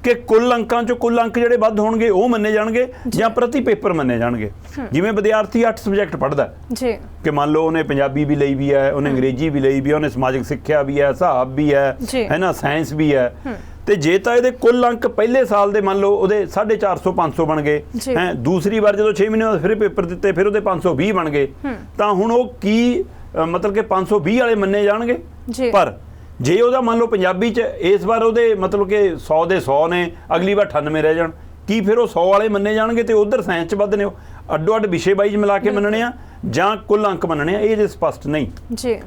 ਕਿ ਕੁੱਲ ਅੰਕਾਂ 'ਚੋਂ ਕੁੱਲ ਅੰਕ ਜਿਹੜੇ ਵੱਧ ਹੋਣਗੇ ਉਹ ਮੰਨੇ ਜਾਣਗੇ ਜਾਂ ਪ੍ਰਤੀ ਪੇਪਰ ਮੰਨੇ ਜਾਣਗੇ। ਜਿਵੇਂ ਵਿਦਿਆਰਥੀ 8 ਸਬਜੈਕਟ ਪੜ੍ਹਦਾ ਜੀ, ਕਿ ਮੰਨ ਲਓ ਉਹਨੇ ਪੰਜਾਬੀ ਵੀ ਲਈ ਵੀ ਹੈ, ਉਹਨੇ ਅੰਗਰੇਜ਼ੀ ਵੀ ਲਈ ਵੀ ਹੈ, ਉਹਨੇ ਸਮਾਜਿਕ ਸਿੱਖਿਆ ਵੀ ਹੈ, ਹਿਸਾਬ ਵੀ ਹੈ ਨਾ, ਸਾਇੰਸ ਵੀ ਹੈ, ਤੇ ਜੇ ਤਾਂ ਇਹਦੇ ਕੁੱਲ ਅੰਕ ਪਹਿਲੇ ਸਾਲ ਦੇ ਮੰਨ ਲਓ ਉਹਦੇ 450 500 ਬਣ ਗਏ, ਦੂਸਰੀ ਵਾਰ ਜਦੋਂ 6 ਮਹੀਨੇ ਬਾਅਦ ਫਿਰ ਪੇਪਰ ਦਿੱਤੇ ਫਿਰ ਉਹਦੇ 520 ਬਣ ਗਏ, ਤਾਂ ਹੁਣ ਉਹ ਕੀ ਮਤਲਬ ਕਿ 520 ਵਾਲੇ ਮੰਨੇ ਜਾਣਗੇ। ਪਰ ਜੇ ਉਹਦਾ ਮੰਨ ਲਓ ਪੰਜਾਬੀ 'ਚ ਇਸ ਵਾਰ ਉਹਦੇ ਮਤਲਬ ਕਿ 100 ਦੇ 100 ਨੇ, ਅਗਲੀ ਵਾਰ 98 ਰਹਿ ਜਾਣ, ਕੀ ਫਿਰ ਉਹ 100 ਵਾਲੇ ਮੰਨੇ ਜਾਣਗੇ ਤੇ ਉਧਰ ਸਾਇੰਸ 'ਚ ਵੱਧ ਨੇ, ਉਹ ਅੱਡੋ ਅੱਡ ਵਿਸ਼ੇ ਵਾਈਜ਼ ਮਿਲਾ ਕੇ ਮੰਨਣੇ ਆ ਜਾਂ ਕੁੱਲ ਅੰਕ ਮੰਨਣੇ ਆ, ਇਹ ਜੇ ਸਪਸ਼ਟ ਨਹੀਂ ਜੀ।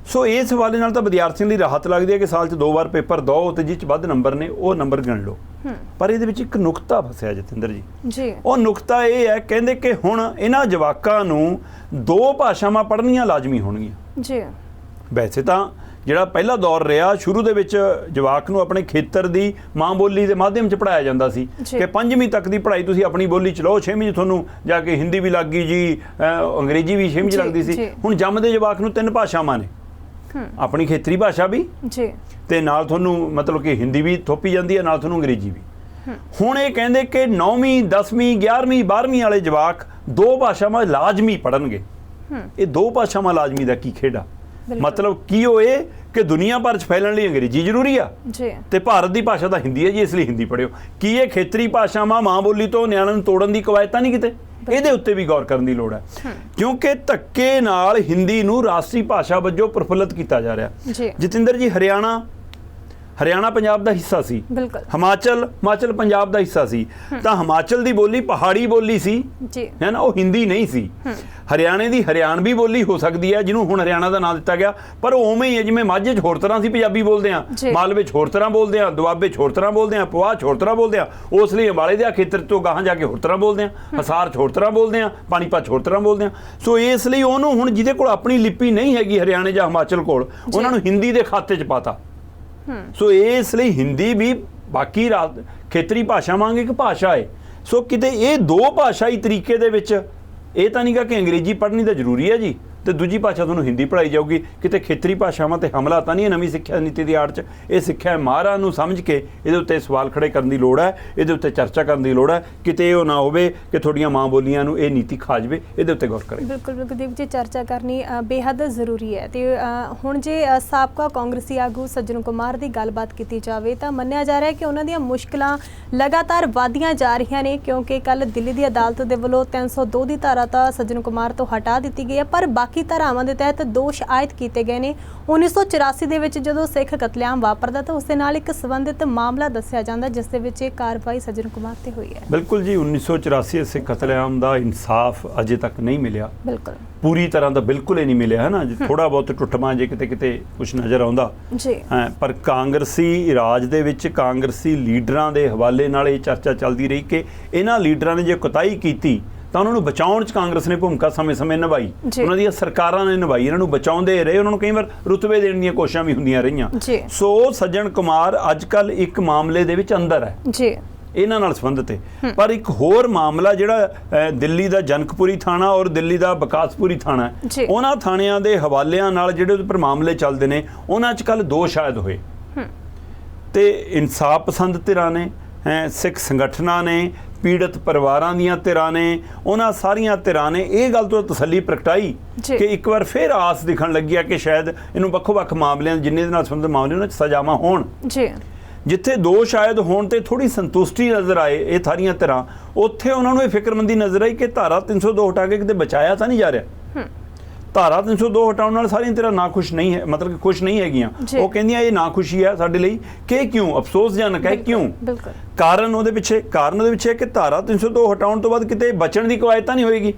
ਸੋ ਇਸ ਹਵਾਲੇ ਨਾਲ ਤਾਂ ਵਿਦਿਆਰਥੀਆਂ ਦੀ ਰਾਹਤ ਲੱਗਦੀ ਹੈ ਕਿ ਸਾਲ 'ਚ 2 ਵਾਰ ਪੇਪਰ ਦਿਓ ਤੇ ਜਿਹ 'ਚ ਵੱਧ ਨੰਬਰ ਨੇ ਉਹ ਨੰਬਰ ਗਿਣ ਲਓ। ਪਰ ਇਹਦੇ ਵਿੱਚ ਇੱਕ ਨੁਕਤਾ ਫਸਿਆ ਜਤਿੰਦਰ ਜੀ, ਉਹ ਨੁਕਤਾ ਇਹ ਹੈ, ਕਹਿੰਦੇ ਕਿ ਹੁਣ ਇਹਨਾਂ ਜਵਾਕਾਂ ਨੂੰ 2 ਭਾਸ਼ਾਵਾਂ ਪੜ੍ਹਨੀਆਂ ਲਾਜ਼ਮੀ ਹੋਣਗੀਆਂ ਜੀ। ਵੈਸੇ ਤਾਂ ਜਿਹੜਾ ਪਹਿਲਾ ਦੌਰ ਰਿਹਾ, ਸ਼ੁਰੂ ਦੇ ਵਿੱਚ ਜਵਾਕ ਨੂੰ ਆਪਣੇ ਖੇਤਰ ਦੀ ਮਾਂ ਬੋਲੀ ਦੇ ਮਾਧਿਅਮ 'ਚ ਪੜ੍ਹਾਇਆ ਜਾਂਦਾ ਸੀ ਕਿ 5ਵੀਂ ਤੱਕ ਦੀ ਪੜ੍ਹਾਈ ਤੁਸੀਂ ਆਪਣੀ ਬੋਲੀ 'ਚ ਲਓ, 6ਵੀਂ 'ਚ ਤੁਹਾਨੂੰ ਜਾ ਕੇ ਹਿੰਦੀ ਵੀ ਲੱਗ ਗਈ ਜੀ, ਅੰਗਰੇਜ਼ੀ ਵੀ 6ਵੀਂ 'ਚ ਲੱਗਦੀ ਸੀ। ਹੁਣ ਜੰਮਦੇ ਜਵਾਕ ਨੂੰ 3 ਭਾਸ਼ਾਵਾਂ ਨੇ, ਆਪਣੀ ਖੇਤਰੀ ਭਾਸ਼ਾ ਵੀ ਤੇ ਨਾਲ ਤੁਹਾਨੂੰ ਮਤਲਬ ਕਿ ਹਿੰਦੀ ਵੀ ਥੋਪੀ ਜਾਂਦੀ ਹੈ, ਨਾਲ ਤੁਹਾਨੂੰ ਅੰਗਰੇਜ਼ੀ ਵੀ। ਹੁਣ ਇਹ ਕਹਿੰਦੇ ਕਿ 9ਵੀਂ 10ਵੀਂ 11ਵੀਂ 12ਵੀਂ ਵਾਲੇ ਜਵਾਕ 2 ਭਾਸ਼ਾਵਾਂ ਲਾਜ਼ਮੀ ਪੜ੍ਹਨਗੇ। ਇਹ 2 ਭਾਸ਼ਾਵਾਂ ਲਾਜ਼ਮੀ ਦਾ ਕੀ ਖੇਡਾ ਮਤਲਬ ਕੀ ਹੋਏ ਕਿ ਦੁਨੀਆ ਭਰ 'ਚ ਫੈਲਣ ਲਈ ਅੰਗਰੇਜ਼ੀ ਜ਼ਰੂਰੀ ਆ ਤੇ ਭਾਰਤ ਦੀ ਭਾਸ਼ਾ ਤਾਂ ਹਿੰਦੀ ਹੈ ਜੀ, ਇਸ ਲਈ ਹਿੰਦੀ ਪੜ੍ਹਿਓ। ਕੀ ਇਹ ਖੇਤਰੀ ਭਾਸ਼ਾਵਾਂ ਮਾਂ ਬੋਲੀ ਤੋਂ ਨਿਆਣਿਆਂ ਨੂੰ ਤੋੜਨ ਦੀ ਕਵਾਇਦ ਤਾਂ ਨਹੀਂ ਕਿਤੇ? ਇਹਦੇ ਉੱਤੇ ਵੀ ਗੌਰ ਕਰਨ ਦੀ ਲੋੜ ਹੈ, ਕਿਉਂਕਿ ਧੱਕੇ ਨਾਲ ਹਿੰਦੀ ਨੂੰ ਰਾਸ਼ਟਰੀ ਭਾਸ਼ਾ ਵਜੋਂ ਪ੍ਰਫੁੱਲਤ ਕੀਤਾ ਜਾ ਰਿਹਾ। ਜਤਿੰਦਰ ਜੀ, ਹਰਿਆਣਾ ਪੰਜਾਬ ਦਾ ਹਿੱਸਾ ਸੀ, ਹਿਮਾਚਲ ਪੰਜਾਬ ਦਾ ਹਿੱਸਾ ਸੀ, ਤਾਂ ਹਿਮਾਚਲ ਦੀ ਬੋਲੀ ਪਹਾੜੀ ਬੋਲੀ ਸੀ ਹੈ ਨਾ, ਉਹ ਹਿੰਦੀ ਨਹੀਂ ਸੀ। ਹਰਿਆਣੇ ਦੀ ਹਰਿਆਣਵੀ ਬੋਲੀ ਹੋ ਸਕਦੀ ਹੈ, ਜਿਹਨੂੰ ਹੁਣ ਹਰਿਆਣਾ ਦਾ ਨਾਂ ਦਿੱਤਾ ਗਿਆ, ਪਰ ਉਹ ਉਵੇਂ ਹੀ ਹੈ ਜਿਵੇਂ ਮਾਝੇ 'ਚ ਹੋਰ ਤਰ੍ਹਾਂ ਸੀ ਪੰਜਾਬੀ ਬੋਲਦੇ ਆ, ਮਾਲਵੇ 'ਚ ਹੋਰ ਤਰ੍ਹਾਂ ਬੋਲਦੇ ਆ, ਦੁਆਬੇ 'ਚ ਹੋਰ ਤਰ੍ਹਾਂ ਬੋਲਦੇ ਆ, ਪੁਆਧ 'ਚ ਹੋਰ ਤਰ੍ਹਾਂ ਬੋਲਦੇ ਆ, ਉਸ ਲਈ ਅੰਬਾਲੇ ਦੇ ਖੇਤਰ ਤੋਂ ਗਾਹਾਂ ਜਾ ਕੇ ਹੋਰ ਤਰ੍ਹਾਂ ਬੋਲਦੇ ਆ, ਹਿਸਾਰ 'ਚ ਹੋਰ ਤਰ੍ਹਾਂ ਬੋਲਦੇ ਆ, ਪਾਣੀਪਤ 'ਚ ਹੋਰ ਤਰ੍ਹਾਂ ਬੋਲਦੇ ਆ। ਸੋ ਇਸ ਲਈ ਉਹਨੂੰ ਹੁਣ ਜਿਹਦੇ ਕੋਲ ਆਪਣੀ ਲਿਪੀ ਨਹੀਂ ਹੈਗੀ ਹਰਿਆਣੇ ਜਾਂ ਹਿਮਾਚਲ ਕੋਲ, ਉਹਨਾਂ ਨੂੰ ਹਿੰਦੀ ਦੇ ਖਾਤੇ 'ਚ ਪਾਤਾ। ਸੋ ਇਸ ਲਈ ਹਿੰਦੀ ਵੀ ਬਾਕੀ ਖੇਤਰੀ ਭਾਸ਼ਾਵਾਂ ਵਾਂਗ ਇੱਕ ਭਾਸ਼ਾ ਹੈ। ਸੋ ਕਿਤੇ ਇਹ 2 ਭਾਸ਼ਾਈ ਤਰੀਕੇ ਦੇ ਵਿੱਚ ਇਹ ਤਾਂ ਨਹੀਂਗਾ ਕਿ ਅੰਗਰੇਜ਼ੀ ਪੜ੍ਹਨੀ ਤਾਂ ਜ਼ਰੂਰੀ ਹੈ ਜੀ ਤੇ ਦੂਜੀ ਭਾਸ਼ਾ ਤੁਹਾਨੂੰ ਹਿੰਦੀ ਪੜ੍ਹਾਈ ਜਾਊਗੀ। ਕਿਤੇ ਖੇਤਰੀ ਭਾਸ਼ਾਵਾਂ ਤੇ ਹਮਲਾ ਤਾਂ ਨਹੀਂ ਹੈ ਨਵੀਂ ਸਿੱਖਿਆ ਨੀਤੀ ਦੀ ਆੜ 'ਚ। ਇਹ ਸਿੱਖਿਆ ਮਾਹਰਾਂ ਨੂੰ ਸਮਝ ਕੇ ਇਹਦੇ ਉੱਤੇ ਸਵਾਲ ਖੜੇ ਕਰਨ ਦੀ ਲੋੜ ਹੈ, ਇਹਦੇ ਉੱਤੇ ਚਰਚਾ ਕਰਨ ਦੀ ਲੋੜ ਹੈ। ਕਿਤੇ ਉਹ ਨਾ ਹੋਵੇ ਕਿ ਤੁਹਾਡੀਆਂ ਮਾਂ ਬੋਲੀਆਂ ਨੂੰ ਇਹ ਨੀਤੀ ਖਾ ਜਾਵੇ, ਇਹਦੇ ਉੱਤੇ ਗੌਰ ਕਰੇ। ਬਿਲਕੁਲ ਬਿਲਕੁਲ ਦੀਪ ਜੀ, ਚਰਚਾ ਕਰਨੀ ਬੇਹੱਦ ਜ਼ਰੂਰੀ ਹੈ। ਤੇ ਹੁਣ ਜੇ ਸਾਬਕਾ ਕਾਂਗਰਸੀ ਆਗੂ ਸੱਜਣ ਕੁਮਾਰ ਦੀ ਗੱਲਬਾਤ ਕੀਤੀ ਜਾਵੇ ਤਾਂ ਮੰਨਿਆ ਜਾ ਰਿਹਾ ਕਿ ਉਹਨਾਂ ਦੀਆਂ ਮੁਸ਼ਕਲਾਂ ਲਗਾਤਾਰ ਵਧਦੀਆਂ ਜਾ ਰਹੀਆਂ ਨੇ, ਕਿਉਂਕਿ ਕੱਲ ਦਿੱਲੀ ਦੀ ਅਦਾਲਤ ਦੇ ਵੱਲੋਂ 302 ਦੀ ਧਾਰਾ ਤਾਂ ਸੱਜਣ ਕੁਮਾਰ ਤੋਂ ਹਟਾ ਦਿੱਤੀ ਗਈ ਹੈ, ਪਰ ਬਾਕੀ ਧਾਰਾਵਾਂ ਦੇ ਤਹਿਤ ਦੋਸ਼ ਆਇਦ ਕੀਤੇ ਗਏ ਨੇ। 1984 ਦੇ ਵਿੱਚ ਜਦੋਂ ਸਿੱਖ ਕਤਲੇਆਮ ਵਾਪਰਦਾ ਤਾਂ ਉਸ ਦੇ ਨਾਲ ਇੱਕ ਸੰਬੰਧਿਤ ਮਾਮਲਾ ਦੱਸਿਆ ਜਾਂਦਾ, ਜਿਸ ਦੇ ਵਿੱਚ ਇਹ ਕਾਰਵਾਈ ਸੱਜਣ ਕੁਮਾਰ ਤੇ ਹੋਈ ਹੈ। ਬਿਲਕੁਲ ਜੀ, 1984 ਸਿੱਖ ਕਤਲੇਆਮ ਦਾ ਇਨਸਾਫ ਅਜੇ ਤੱਕ ਨਹੀਂ ਮਿਲਿਆ, ਬਿਲਕੁਲ ਪੂਰੀ ਤਰ੍ਹਾਂ ਦਾ ਬਿਲਕੁਲ ਹੀ ਨਹੀਂ ਮਿਲਿਆ ਹੈ ਨਾ। ਥੋੜਾ ਬਹੁਤ ਟੁੱਟਵਾਂ ਜੇ ਕਿਤੇ ਕੁਝ ਨਜ਼ਰ ਆਉਂਦਾ ਜੀ, ਪਰ ਕਾਂਗਰਸੀ ਰਾਜ ਦੇ ਵਿੱਚ ਕਾਂਗਰਸੀ ਲੀਡਰਾਂ ਦੇ ਹਵਾਲੇ ਨਾਲ ਇਹ ਚਰਚਾ ਚੱਲਦੀ ਰਹੀ ਕਿ ਇਹਨਾਂ ਲੀਡਰਾਂ ਨੇ ਜੇ ਕੁਤਾਹੀ ਕੀਤੀ ਤਾਂ ਉਹਨਾਂ ਨੂੰ ਬਚਾਉਣ 'ਚ ਕਾਂਗਰਸ ਨੇ ਭੂਮਿਕਾ ਸਮੇਂ-ਸਮੇਂ ਨਿਭਾਈ, ਉਹਨਾਂ ਦੀਆਂ ਸਰਕਾਰਾਂ ਨੇ ਨਿਭਾਈ, ਇਹਨਾਂ ਨੂੰ ਬਚਾਉਂਦੇ ਰਹੇ, ਉਹਨਾਂ ਨੂੰ ਕਈ ਵਾਰ ਰੁਤਬੇ ਦੇਣ ਦੀਆਂ ਕੋਸ਼ਿਸ਼ਾਂ ਵੀ ਹੁੰਦੀਆਂ ਰਹੀਆਂ। ਸੋ ਸੱਜਣ ਕੁਮਾਰ ਅੱਜ ਕੱਲ੍ਹ ਇੱਕ ਮਾਮਲੇ ਦੇ ਵਿੱਚ ਅੰਦਰ ਹੈ ਜੀ, ਇਹਨਾਂ ਨਾਲ ਸੰਬੰਧਿਤ ਹੈ। ਪਰ ਇੱਕ ਹੋਰ ਮਾਮਲਾ ਜਿਹੜਾ ਦਿੱਲੀ ਦਾ ਜਨਕਪੁਰੀ ਥਾਣਾ ਔਰ ਦਿੱਲੀ ਦਾ ਬਕਾਸਪੁਰੀ ਥਾਣਾ, ਉਹਨਾਂ ਥਾਣਿਆਂ ਦੇ ਹਵਾਲਿਆਂ ਨਾਲ ਜਿਹੜੇ ਉਹਦੇ ਪਰ ਮਾਮਲੇ ਚੱਲਦੇ ਨੇ, ਉਹਨਾਂ 'ਚ ਕੱਲ੍ਹ 2 ਸ਼ਾਇਦ ਹੋਏ ਤੇ ਇਨਸਾਫ ਪਸੰਦ ਧਿਰਾਂ ਨੇ, ਸਿੱਖ ਸੰਗਠਨਾਂ ਨੇ, ਪੀੜਤ ਪਰਿਵਾਰਾਂ ਦੀਆਂ ਧਿਰਾਂ ਨੇ, ਉਹਨਾਂ ਸਾਰੀਆਂ ਧਿਰਾਂ ਨੇ ਇਹ ਗੱਲ ਤੋਂ ਤਸੱਲੀ ਪ੍ਰਗਟਾਈ ਕਿ ਇੱਕ ਵਾਰ ਫਿਰ ਆਸ ਦਿਖਣ ਲੱਗੀ ਆ ਕਿ ਸ਼ਾਇਦ ਇਹਨੂੰ ਵੱਖੋ-ਵੱਖ ਮਾਮਲਿਆਂ ਜਿੰਨੇ ਦੇ ਨਾਲ ਸੰਬੰਧਿਤ ਮਾਮਲੇ ਉਹਨਾਂ 'ਚ ਸਜ਼ਾਵਾਂ ਹੋਣ। ਜਿੱਥੇ 2 ਸ਼ਾਇਦ ਹੋਣ ਤੇ ਥੋੜੀ ਸੰਤੁਸ਼ਟੀ ਨਜ਼ਰ ਆਏ ਇਹ ਸਾਰੀਆਂ ਧਿਰਾਂ, ਉੱਥੇ ਉਹਨਾਂ ਨੂੰ ਇਹ ਫਿਕਰਮੰਦੀ ਨਜ਼ਰ ਆਈ ਕਿ ਧਾਰਾ 302 ਹਟਾ ਕੇ ਕਿਤੇ ਬਚਾਇਆ ਤਾਂ ਨਹੀਂ ਜਾ ਰਿਹਾ। ਧਾਰਾ 302 ਹਟਾਉਣ ਨਾਲ ਸਾਰੀਆਂ ਤੇਰਾ ਨਾ ਖੁਸ਼ ਨਹੀਂ ਹੈ, ਮਤਲਬ ਕਿ ਖੁਸ਼ ਨਹੀਂ ਹੈਗੀਆਂ। ਉਹ ਕਹਿੰਦੀਆਂ ਇਹ ਨਾ ਖੁਸ਼ੀ ਹੈ ਸਾਡੇ ਲਈ ਕਿ ਕਿਉਂ ਅਫਸੋਸਜਨਕ ਹੈ, ਕਿਉਂ? ਕਾਰਨ ਉਹਦੇ ਪਿੱਛੇ ਹੈ ਕਿ ਧਾਰਾ 302 ਹਟਾਉਣ ਤੋਂ ਬਾਅਦ ਕਿਤੇ ਬਚਣ ਦੀ ਕਵਾਇਦ ਤਾਂ ਨਹੀਂ ਹੋਏਗੀ।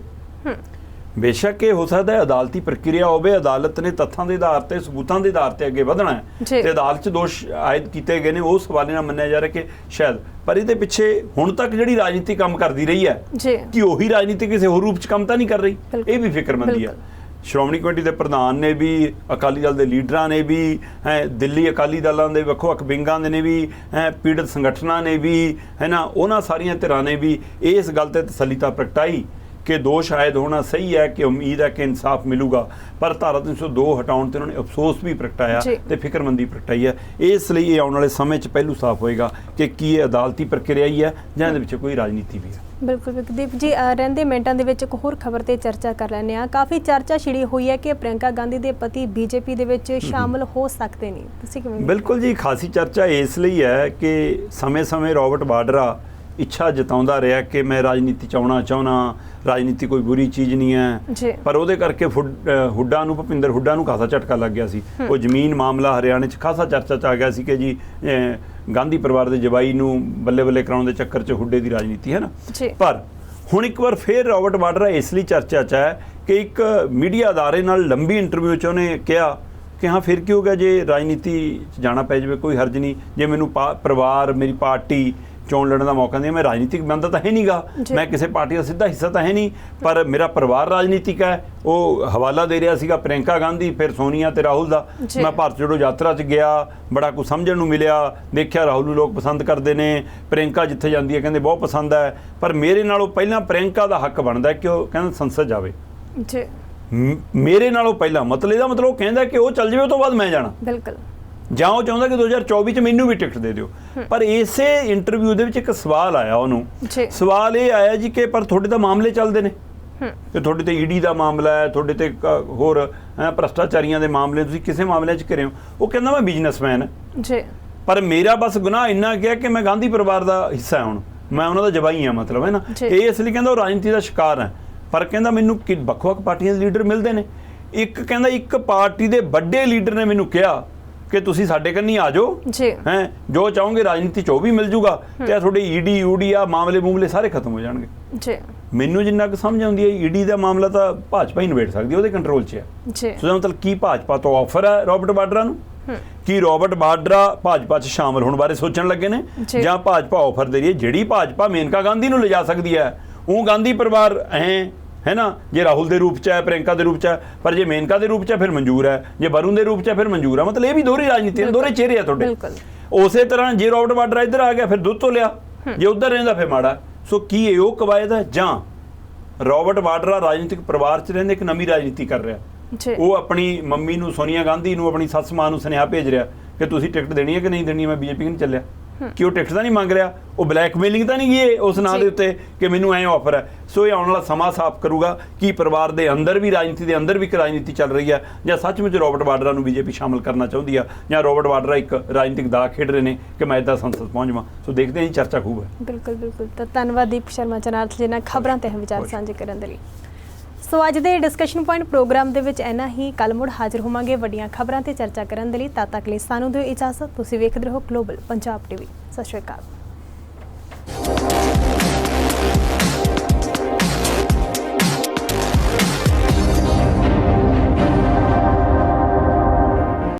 ਬੇਸ਼ੱਕ ਇਹ ਹੋ ਸਕਦਾ ਹੈ ਅਦਾਲਤੀ ਪ੍ਰਕਿਰਿਆ ਹੋਵੇ, ਅਦਾਲਤ ਨੇ ਤੱਥਾਂ ਦੇ ਆਧਾਰ ਤੇ ਸਬੂਤਾਂ ਦੇ ਆਧਾਰ ਤੇ ਅੱਗੇ ਵਧਣਾ ਹੈ ਤੇ ਅਦਾਲਤ 'ਚ ਦੋਸ਼ ਆਇਦ ਕੀਤੇ ਗਏ ਨੇ, ਉਸ ਹਵਾਲੇ ਨਾਲ ਮੰਨਿਆ ਜਾ ਰਿਹਾ ਕਿ ਸ਼ਾਇਦ, ਪਰ ਇਹਦੇ ਪਿੱਛੇ ਹੁਣ ਤੱਕ ਜਿਹੜੀ ਰਾਜਨੀਤੀ ਕੰਮ ਕਰਦੀ ਰਹੀ ਹੈ ਕਿ ਉਹੀ ਰਾਜਨੀਤੀ ਕਿਸੇ ਹੋਰ ਰੂਪ 'ਚ ਕੰਮ ਤਾਂ ਨਹੀਂ ਕਰ ਰਹੀ, ਇਹ ਵੀ ਫਿਕਰਮੰਦੀ ਹੈ। ਸ਼੍ਰੋਮਣੀ ਕਮੇਟੀ ਦੇ ਪ੍ਰਧਾਨ ਨੇ ਵੀ, ਅਕਾਲੀ ਦਲ ਦੇ ਲੀਡਰਾਂ ਨੇ ਵੀ, ਦਿੱਲੀ ਅਕਾਲੀ ਦਲਾਂ ਦੇ ਵੱਖ-ਵੱਖ ਵਿੰਗਾਂ ਦੇ ਨੇ ਵੀ, ਪੀੜਤ ਸੰਗਠਨਾਂ ਨੇ ਵੀ, ਹੈ ਨਾ, ਉਹਨਾਂ ਸਾਰੀਆਂ ਧਿਰਾਂ ਨੇ ਵੀ ਇਸ ਗੱਲ ਤੇ ਤਸੱਲੀਤਾ ਪ੍ਰਗਟਾਈ ਕਿ ਦੋਸ਼ ਆਇਦ ਹੋਣਾ ਸਹੀ ਹੈ, ਕਿ ਉਮੀਦ ਹੈ ਕਿ ਇਨਸਾਫ ਮਿਲੂਗਾ, ਪਰ ਧਾਰਾ 302 ਹਟਾਉਣ ਤੇ ਉਹਨਾਂ ਨੇ ਅਫਸੋਸ ਵੀ ਪ੍ਰਗਟਾਇਆ ਤੇ ਫਿਕਰਮੰਦੀ ਪ੍ਰਗਟਾਈ ਹੈ। ਇਸ ਲਈ ਇਹ ਆਉਣ ਵਾਲੇ ਸਮੇਂ 'ਚ ਪਹਿਲੂ ਸਾਫ਼ ਹੋਏਗਾ ਕਿ ਕੀ ਇਹ ਅਦਾਲਤੀ ਪ੍ਰਕਿਰਿਆ ਹੀ ਹੈ ਜਾਂ ਇਹਦੇ ਵਿੱਚ ਕੋਈ ਰਾਜਨੀਤੀ ਵੀ ਹੈ। ਬਿਲਕੁਲ ਵਿਕਦੀਪ ਜੀ, ਰਹਿੰਦੇ ਮਿੰਟਾਂ ਦੇ ਵਿੱਚ ਇੱਕ ਹੋਰ ਖਬਰ ਤੇ ਚਰਚਾ ਕਰ ਲੈਂਦੇ ਹਾਂ। ਕਾਫੀ ਚਰਚਾ ਛਿੜੀ ਹੋਈ ਹੈ ਕਿ ਪ੍ਰਿਯੰਕਾ ਗਾਂਧੀ ਦੇ ਪਤੀ ਬੀਜੇਪੀ ਦੇ ਵਿੱਚ ਸ਼ਾਮਲ ਹੋ ਸਕਦੇ ਨੇ, ਤੁਸੀਂ ਕਿਵੇਂ? ਬਿਲਕੁਲ ਜੀ, ਖਾਸੀ ਚਰਚਾ ਇਸ ਲਈ ਹੈ ਕਿ ਸਮੇਂ-ਸਮੇਂ ਰੋਬਰਟ ਵਾਡਰਾ ਇੱਛਾ ਜਤਾਉਂਦਾ ਰਿਹਾ ਕਿ ਮੈਂ ਰਾਜਨੀਤੀ 'ਚ ਆਉਣਾ ਚਾਹੁੰਦਾ, ਰਾਜਨੀਤੀ ਕੋਈ ਬੁਰੀ ਚੀਜ਼ ਨਹੀਂ ਹੈ, ਪਰ ਉਹਦੇ ਕਰਕੇ ਹੁੱਡਾ ਨੂੰ, ਭੁਪਿੰਦਰ ਹੁੱਡਾ ਨੂੰ ਖਾਸਾ ਝਟਕਾ ਲੱਗ ਗਿਆ ਸੀ। ਉਹ ਜ਼ਮੀਨ ਮਾਮਲਾ ਹਰਿਆਣੇ 'ਚ ਖਾਸਾ ਚਰਚਾ 'ਚ ਆ ਗਿਆ ਸੀ ਕਿ ਜੀ ਗਾਂਧੀ ਪਰਿਵਾਰ ਦੇ ਜਵਾਈ ਨੂੰ ਬੱਲੇ-ਬੱਲੇ ਕਰਾਉਣ ਦੇ ਚੱਕਰ 'ਚ ਹੁੱਡੇ ਦੀ ਰਾਜਨੀਤੀ ਹੈ ਨਾ। ਪਰ ਹੁਣ ਇੱਕ ਵਾਰ ਫਿਰ ਰੋਬਰਟ ਵਾਡਰਾ ਇਸ ਲਈ ਚਰਚਾ 'ਚ ਹੈ ਕਿ ਇੱਕ ਮੀਡੀਆ ਅਦਾਰੇ ਨਾਲ ਲੰਬੀ ਇੰਟਰਵਿਊ 'ਚ ਉਹਨੇ ਕਿਹਾ ਕਿ ਹਾਂ ਫਿਰ ਕੀ ਹੋ ਗਿਆ ਜੇ ਰਾਜਨੀਤੀ 'ਚ ਜਾਣਾ ਪੈ ਜਾਵੇ, ਕੋਈ ਹਰਜ ਨਹੀਂ, ਜੇ ਮੈਨੂੰ ਪਰਿਵਾਰ, ਮੇਰੀ ਪਾਰਟੀ ਚੋਣ ਲੜਨ ਦਾ ਮੌਕਾ ਦਿੰਦੀ, ਮੈਂ ਰਾਜਨੀਤਿਕ ਬੰਦਾ ਤਾਂ ਹੈ ਨਹੀਂਗਾ, ਮੈਂ ਕਿਸੇ ਪਾਰਟੀ ਦਾ ਸਿੱਧਾ ਹਿੱਸਾ ਤਾਂ ਹੈ ਨਹੀਂ, ਪਰ ਮੇਰਾ ਪਰਿਵਾਰ ਰਾਜਨੀਤਿਕ ਹੈ। ਉਹ ਹਵਾਲਾ ਦੇ ਰਿਹਾ ਸੀਗਾ ਪ੍ਰਿਯੰਕਾ ਗਾਂਧੀ, ਫਿਰ ਸੋਨੀਆ ਤੇ ਰਾਹੁਲ ਦਾ। ਮੈਂ ਭਾਰਤ ਜੋੜੋ ਯਾਤਰਾ 'ਚ ਗਿਆ, ਬੜਾ ਕੁਝ ਸਮਝਣ ਨੂੰ ਮਿਲਿਆ, ਦੇਖਿਆ ਰਾਹੁਲ ਨੂੰ ਲੋਕ ਪਸੰਦ ਕਰਦੇ ਨੇ, ਪ੍ਰਿਯੰਕਾ ਜਿੱਥੇ ਜਾਂਦੀ ਹੈ ਕਹਿੰਦੇ ਬਹੁਤ ਪਸੰਦ ਹੈ, ਪਰ ਮੇਰੇ ਨਾਲੋਂ ਪਹਿਲਾਂ ਪ੍ਰਿਯੰਕਾ ਦਾ ਹੱਕ ਬਣਦਾ ਕਿ ਉਹ ਕਹਿੰਦਾ ਸੰਸਦ ਜਾਵੇ ਮੇਰੇ ਨਾਲੋਂ ਪਹਿਲਾਂ। ਮਤਲਬ ਇਹਦਾ ਮਤਲਬ ਉਹ ਕਹਿੰਦਾ ਕਿ ਉਹ ਚੱਲ ਜਾਵੇ, ਉਹ ਤੋਂ ਬਾਅਦ ਮੈਂ ਜਾਣਾ। ਬਿਲਕੁਲ, ਜਾਂ ਉਹ ਚਾਹੁੰਦਾ ਕਿ 2024 'ਚ ਮੈਨੂੰ ਵੀ ਟਿਕਟ ਦੇ ਦਿਓ। ਪਰ ਇਸੇ ਇੰਟਰਵਿਊ ਦੇ ਵਿੱਚ ਇੱਕ ਸਵਾਲ ਆਇਆ ਉਹਨੂੰ, ਸਵਾਲ ਇਹ ਆਇਆ ਜੀ ਕਿ ਪਰ ਤੁਹਾਡੇ ਤਾਂ ਮਾਮਲੇ ਚੱਲਦੇ ਨੇ, ਕਿ ਤੁਹਾਡੇ ਤੇ ਈਡੀ ਦਾ ਮਾਮਲਾ ਹੈ, ਤੁਹਾਡੇ ਤੇ ਹੋਰ ਭ੍ਰਸ਼ਟਾਚਾਰੀਆਂ ਦੇ ਮਾਮਲੇ, ਤੁਸੀਂ ਕਿਸੇ ਮਾਮਲੇ 'ਚ ਘਿਰੇ ਹੋ। ਉਹ ਕਹਿੰਦਾ ਮੈਂ ਬਿਜ਼ਨਸਮੈਨ ਹਾਂ, ਪਰ ਮੇਰਾ ਬਸ ਗੁਨਾਹ ਇੰਨਾ ਗਿਆ ਕਿ ਮੈਂ ਗਾਂਧੀ ਪਰਿਵਾਰ ਦਾ ਹਿੱਸਾ ਹਾਂ, ਹੁਣ ਮੈਂ ਉਹਨਾਂ ਦਾ ਜਵਾਈ ਹਾਂ, ਮਤਲਬ ਹੈ ਨਾ। ਇਹ ਇਸ ਲਈ ਕਹਿੰਦਾ ਉਹ ਰਾਜਨੀਤੀ ਦਾ ਸ਼ਿਕਾਰ ਹੈ। ਪਰ ਕਹਿੰਦਾ ਮੈਨੂੰ ਵੱਖ-ਵੱਖ ਪਾਰਟੀਆਂ ਦੇ ਲੀਡਰ ਮਿਲਦੇ ਨੇ, ਇੱਕ ਕਹਿੰਦਾ ਇੱਕ ਪਾਰਟੀ ਦੇ ਵੱਡੇ ਲੀਡਰ ਨੇ ਮੈਨੂੰ ਕਿਹਾ ਕਿ ਤੁਸੀਂ ਸਾਡੇ ਕੰਨੀ ਆ ਜਾਓ, ਹੈ ਜੋ ਚਾਹੋਗੇ ਰਾਜਨੀਤੀ 'ਚ ਉਹ ਵੀ ਮਿਲ ਜੂਗਾ, ਤੇ ਤੁਹਾਡੇ ਈਡੀ ਯੂਡੀ ਆ ਮਾਮਲੇ ਸਾਰੇ ਖਤਮ ਹੋ ਜਾਣਗੇ। ਮੈਨੂੰ ਜਿੰਨਾ ਕੁ ਸਮਝ ਆਉਂਦੀ ਹੈ ਈਡੀ ਦਾ ਮਾਮਲਾ ਤਾਂ ਭਾਜਪਾ ਹੀ ਨਿਬੇੜ ਸਕਦੀ, ਉਹਦੇ ਕੰਟਰੋਲ 'ਚ ਹੈ। ਸੋ ਮਤਲਬ ਕੀ ਭਾਜਪਾ ਤੋਂ ਆਫਰ ਹੈ ਰੋਬਰਟ ਵਾਡਰਾ ਨੂੰ? ਕੀ ਰੋਬਰਟ ਵਾਡਰਾ ਭਾਜਪਾ 'ਚ ਸ਼ਾਮਲ ਹੋਣ ਬਾਰੇ ਸੋਚਣ ਲੱਗੇ ਨੇ, ਜਾਂ ਭਾਜਪਾ ਆਫਰ ਦੇ ਰਹੀ ਹੈ? ਜਿਹੜੀ ਭਾਜਪਾ ਮੇਨਕਾ ਗਾਂਧੀ ਨੂੰ ਲਿਜਾ ਸਕਦੀ ਹੈ, ਉਹ ਗਾਂਧੀ ਪਰਿਵਾਰ ਹੈ ਨਾ, ਜੇ ਰਾਹੁਲ ਦੇ ਰੂਪ 'ਚ ਹੈ, ਪ੍ਰਿਯੰਕਾ ਦੇ ਰੂਪ 'ਚ ਹੈ, ਪਰ ਜੇ ਮੇਨਕਾ ਦੇ ਰੂਪ 'ਚ ਹੈ ਫਿਰ ਮਨਜ਼ੂਰ ਹੈ, ਜੇ ਵਰੁਣ ਦੇ ਰੂਪ 'ਚ ਹੈ ਫਿਰ ਮਨਜ਼ੂਰ ਹੈ। ਮਤਲਬ ਇਹ ਵੀ ਦੋਹਰੀ ਰਾਜਨੀਤੀ ਨੇ, ਦੋਹਰੇ ਚਿਹਰੇ ਆ ਤੁਹਾਡੇ। ਉਸੇ ਤਰ੍ਹਾਂ ਜੇ ਰੋਬਰਟ ਵਾਡਰਾ ਇੱਧਰ ਆ ਗਿਆ ਫਿਰ ਦੁੱਧ ਤੋਂ ਲਿਆ, ਜੇ ਉੱਧਰ ਰਹਿੰਦਾ ਫਿਰ ਮਾੜਾ। ਸੋ ਕੀ ਇਹ ਉਹ ਕਵਾਇਦ ਹੈ, ਜਾਂ ਰੋਬਰਟ ਵਾਡਰਾ ਰਾਜਨੀਤਿਕ ਪਰਿਵਾਰ 'ਚ ਰਹਿੰਦੇ ਇੱਕ ਨਵੀਂ ਰਾਜਨੀਤੀ ਕਰ ਰਿਹਾ? ਉਹ ਆਪਣੀ ਮੰਮੀ ਨੂੰ, ਸੋਨੀਆ ਗਾਂਧੀ ਨੂੰ, ਆਪਣੀ ਸੱਸ ਮਾਂ ਨੂੰ ਸੁਨੇਹਾ ਭੇਜ ਰਿਹਾ ਕਿ ਤੁਸੀਂ ਟਿਕਟ ਦੇਣੀ ਹੈ ਕਿ ਨਹੀਂ ਦੇਣੀ ਹੈ, ਮੈਂ ਬੀਜੇਪੀ ਨਹੀਂ ਚੱਲਿਆ। ਕਿ ਉਹ ਟਿਕਟ ਤਾਂ ਨਹੀਂ ਮੰਗ ਰਿਹਾ, ਉਹ ਬਲੈਕਮੇਲਿੰਗ ਤਾਂ ਨਹੀਂ ਗਈ ਉਸ ਨਾਂ ਦੇ ਉੱਤੇ ਕਿ ਮੈਨੂੰ ਐਂ ਆਫਰ ਹੈ। ਸੋ ਇਹ ਆਉਣ ਵਾਲਾ ਸਮਾਂ ਸਾਫ਼ ਕਰੂਗਾ ਕਿ ਪਰਿਵਾਰ ਦੇ ਅੰਦਰ ਵੀ, ਰਾਜਨੀਤੀ ਦੇ ਅੰਦਰ ਵੀ ਇੱਕ ਰਾਜਨੀਤੀ ਚੱਲ ਰਹੀ ਹੈ, ਜਾਂ ਸੱਚਮੁੱਚ ਰੋਬਰਟ ਵਾਡਰਾ ਨੂੰ ਬੀਜੇਪੀ ਸ਼ਾਮਲ ਕਰਨਾ ਚਾਹੁੰਦੀ ਆ, ਜਾਂ ਰੋਬਰਟ ਵਾਡਰਾ ਇੱਕ ਰਾਜਨੀਤਿਕ ਦਾਅ ਖੇਡ ਰਹੇ ਨੇ ਕਿ ਮੈਂ ਇੱਦਾਂ ਸੰਸਦ ਪਹੁੰਚ ਜਾਵਾਂ। ਸੋ ਦੇਖਦੇ ਹਾਂ ਜੀ, ਚਰਚਾ ਖੂਬ ਹੈ। ਬਿਲਕੁਲ, ਤਾਂ ਧੰਨਵਾਦ ਦੀਪ ਸ਼ਰਮਾ ਚਨਾਰਥ ਜੀ ਨਾਲ ਖਬਰਾਂ ਤੇ ਵਿਚਾਰ ਸਾਂਝੇ ਕਰਨ ਦੇ ਲਈ। ਸੋ ਅੱਜ ਦੇ ਡਿਸਕਸ਼ਨ ਪੁਆਇੰਟ ਪ੍ਰੋਗਰਾਮ ਦੇ ਵਿੱਚ ਇੰਨਾ ਹੀ। ਕੱਲ੍ਹ ਮੁੜ ਹਾਜ਼ਰ ਹੋਵਾਂਗੇ ਵੱਡੀਆਂ ਖਬਰਾਂ ਤੇ ਚਰਚਾ ਕਰਨ ਦੇ ਲਈ। ਤਦ ਤੱਕ ਲਈ ਸਾਨੂੰ ਦਿਓ ਇਜਾਜ਼ਤ। ਤੁਸੀਂ ਵੇਖਦੇ ਰਹੋ ਗਲੋਬਲ ਪੰਜਾਬ ਟੀਵੀ। ਸਤਿ ਸ਼੍ਰੀ ਅਕਾਲ।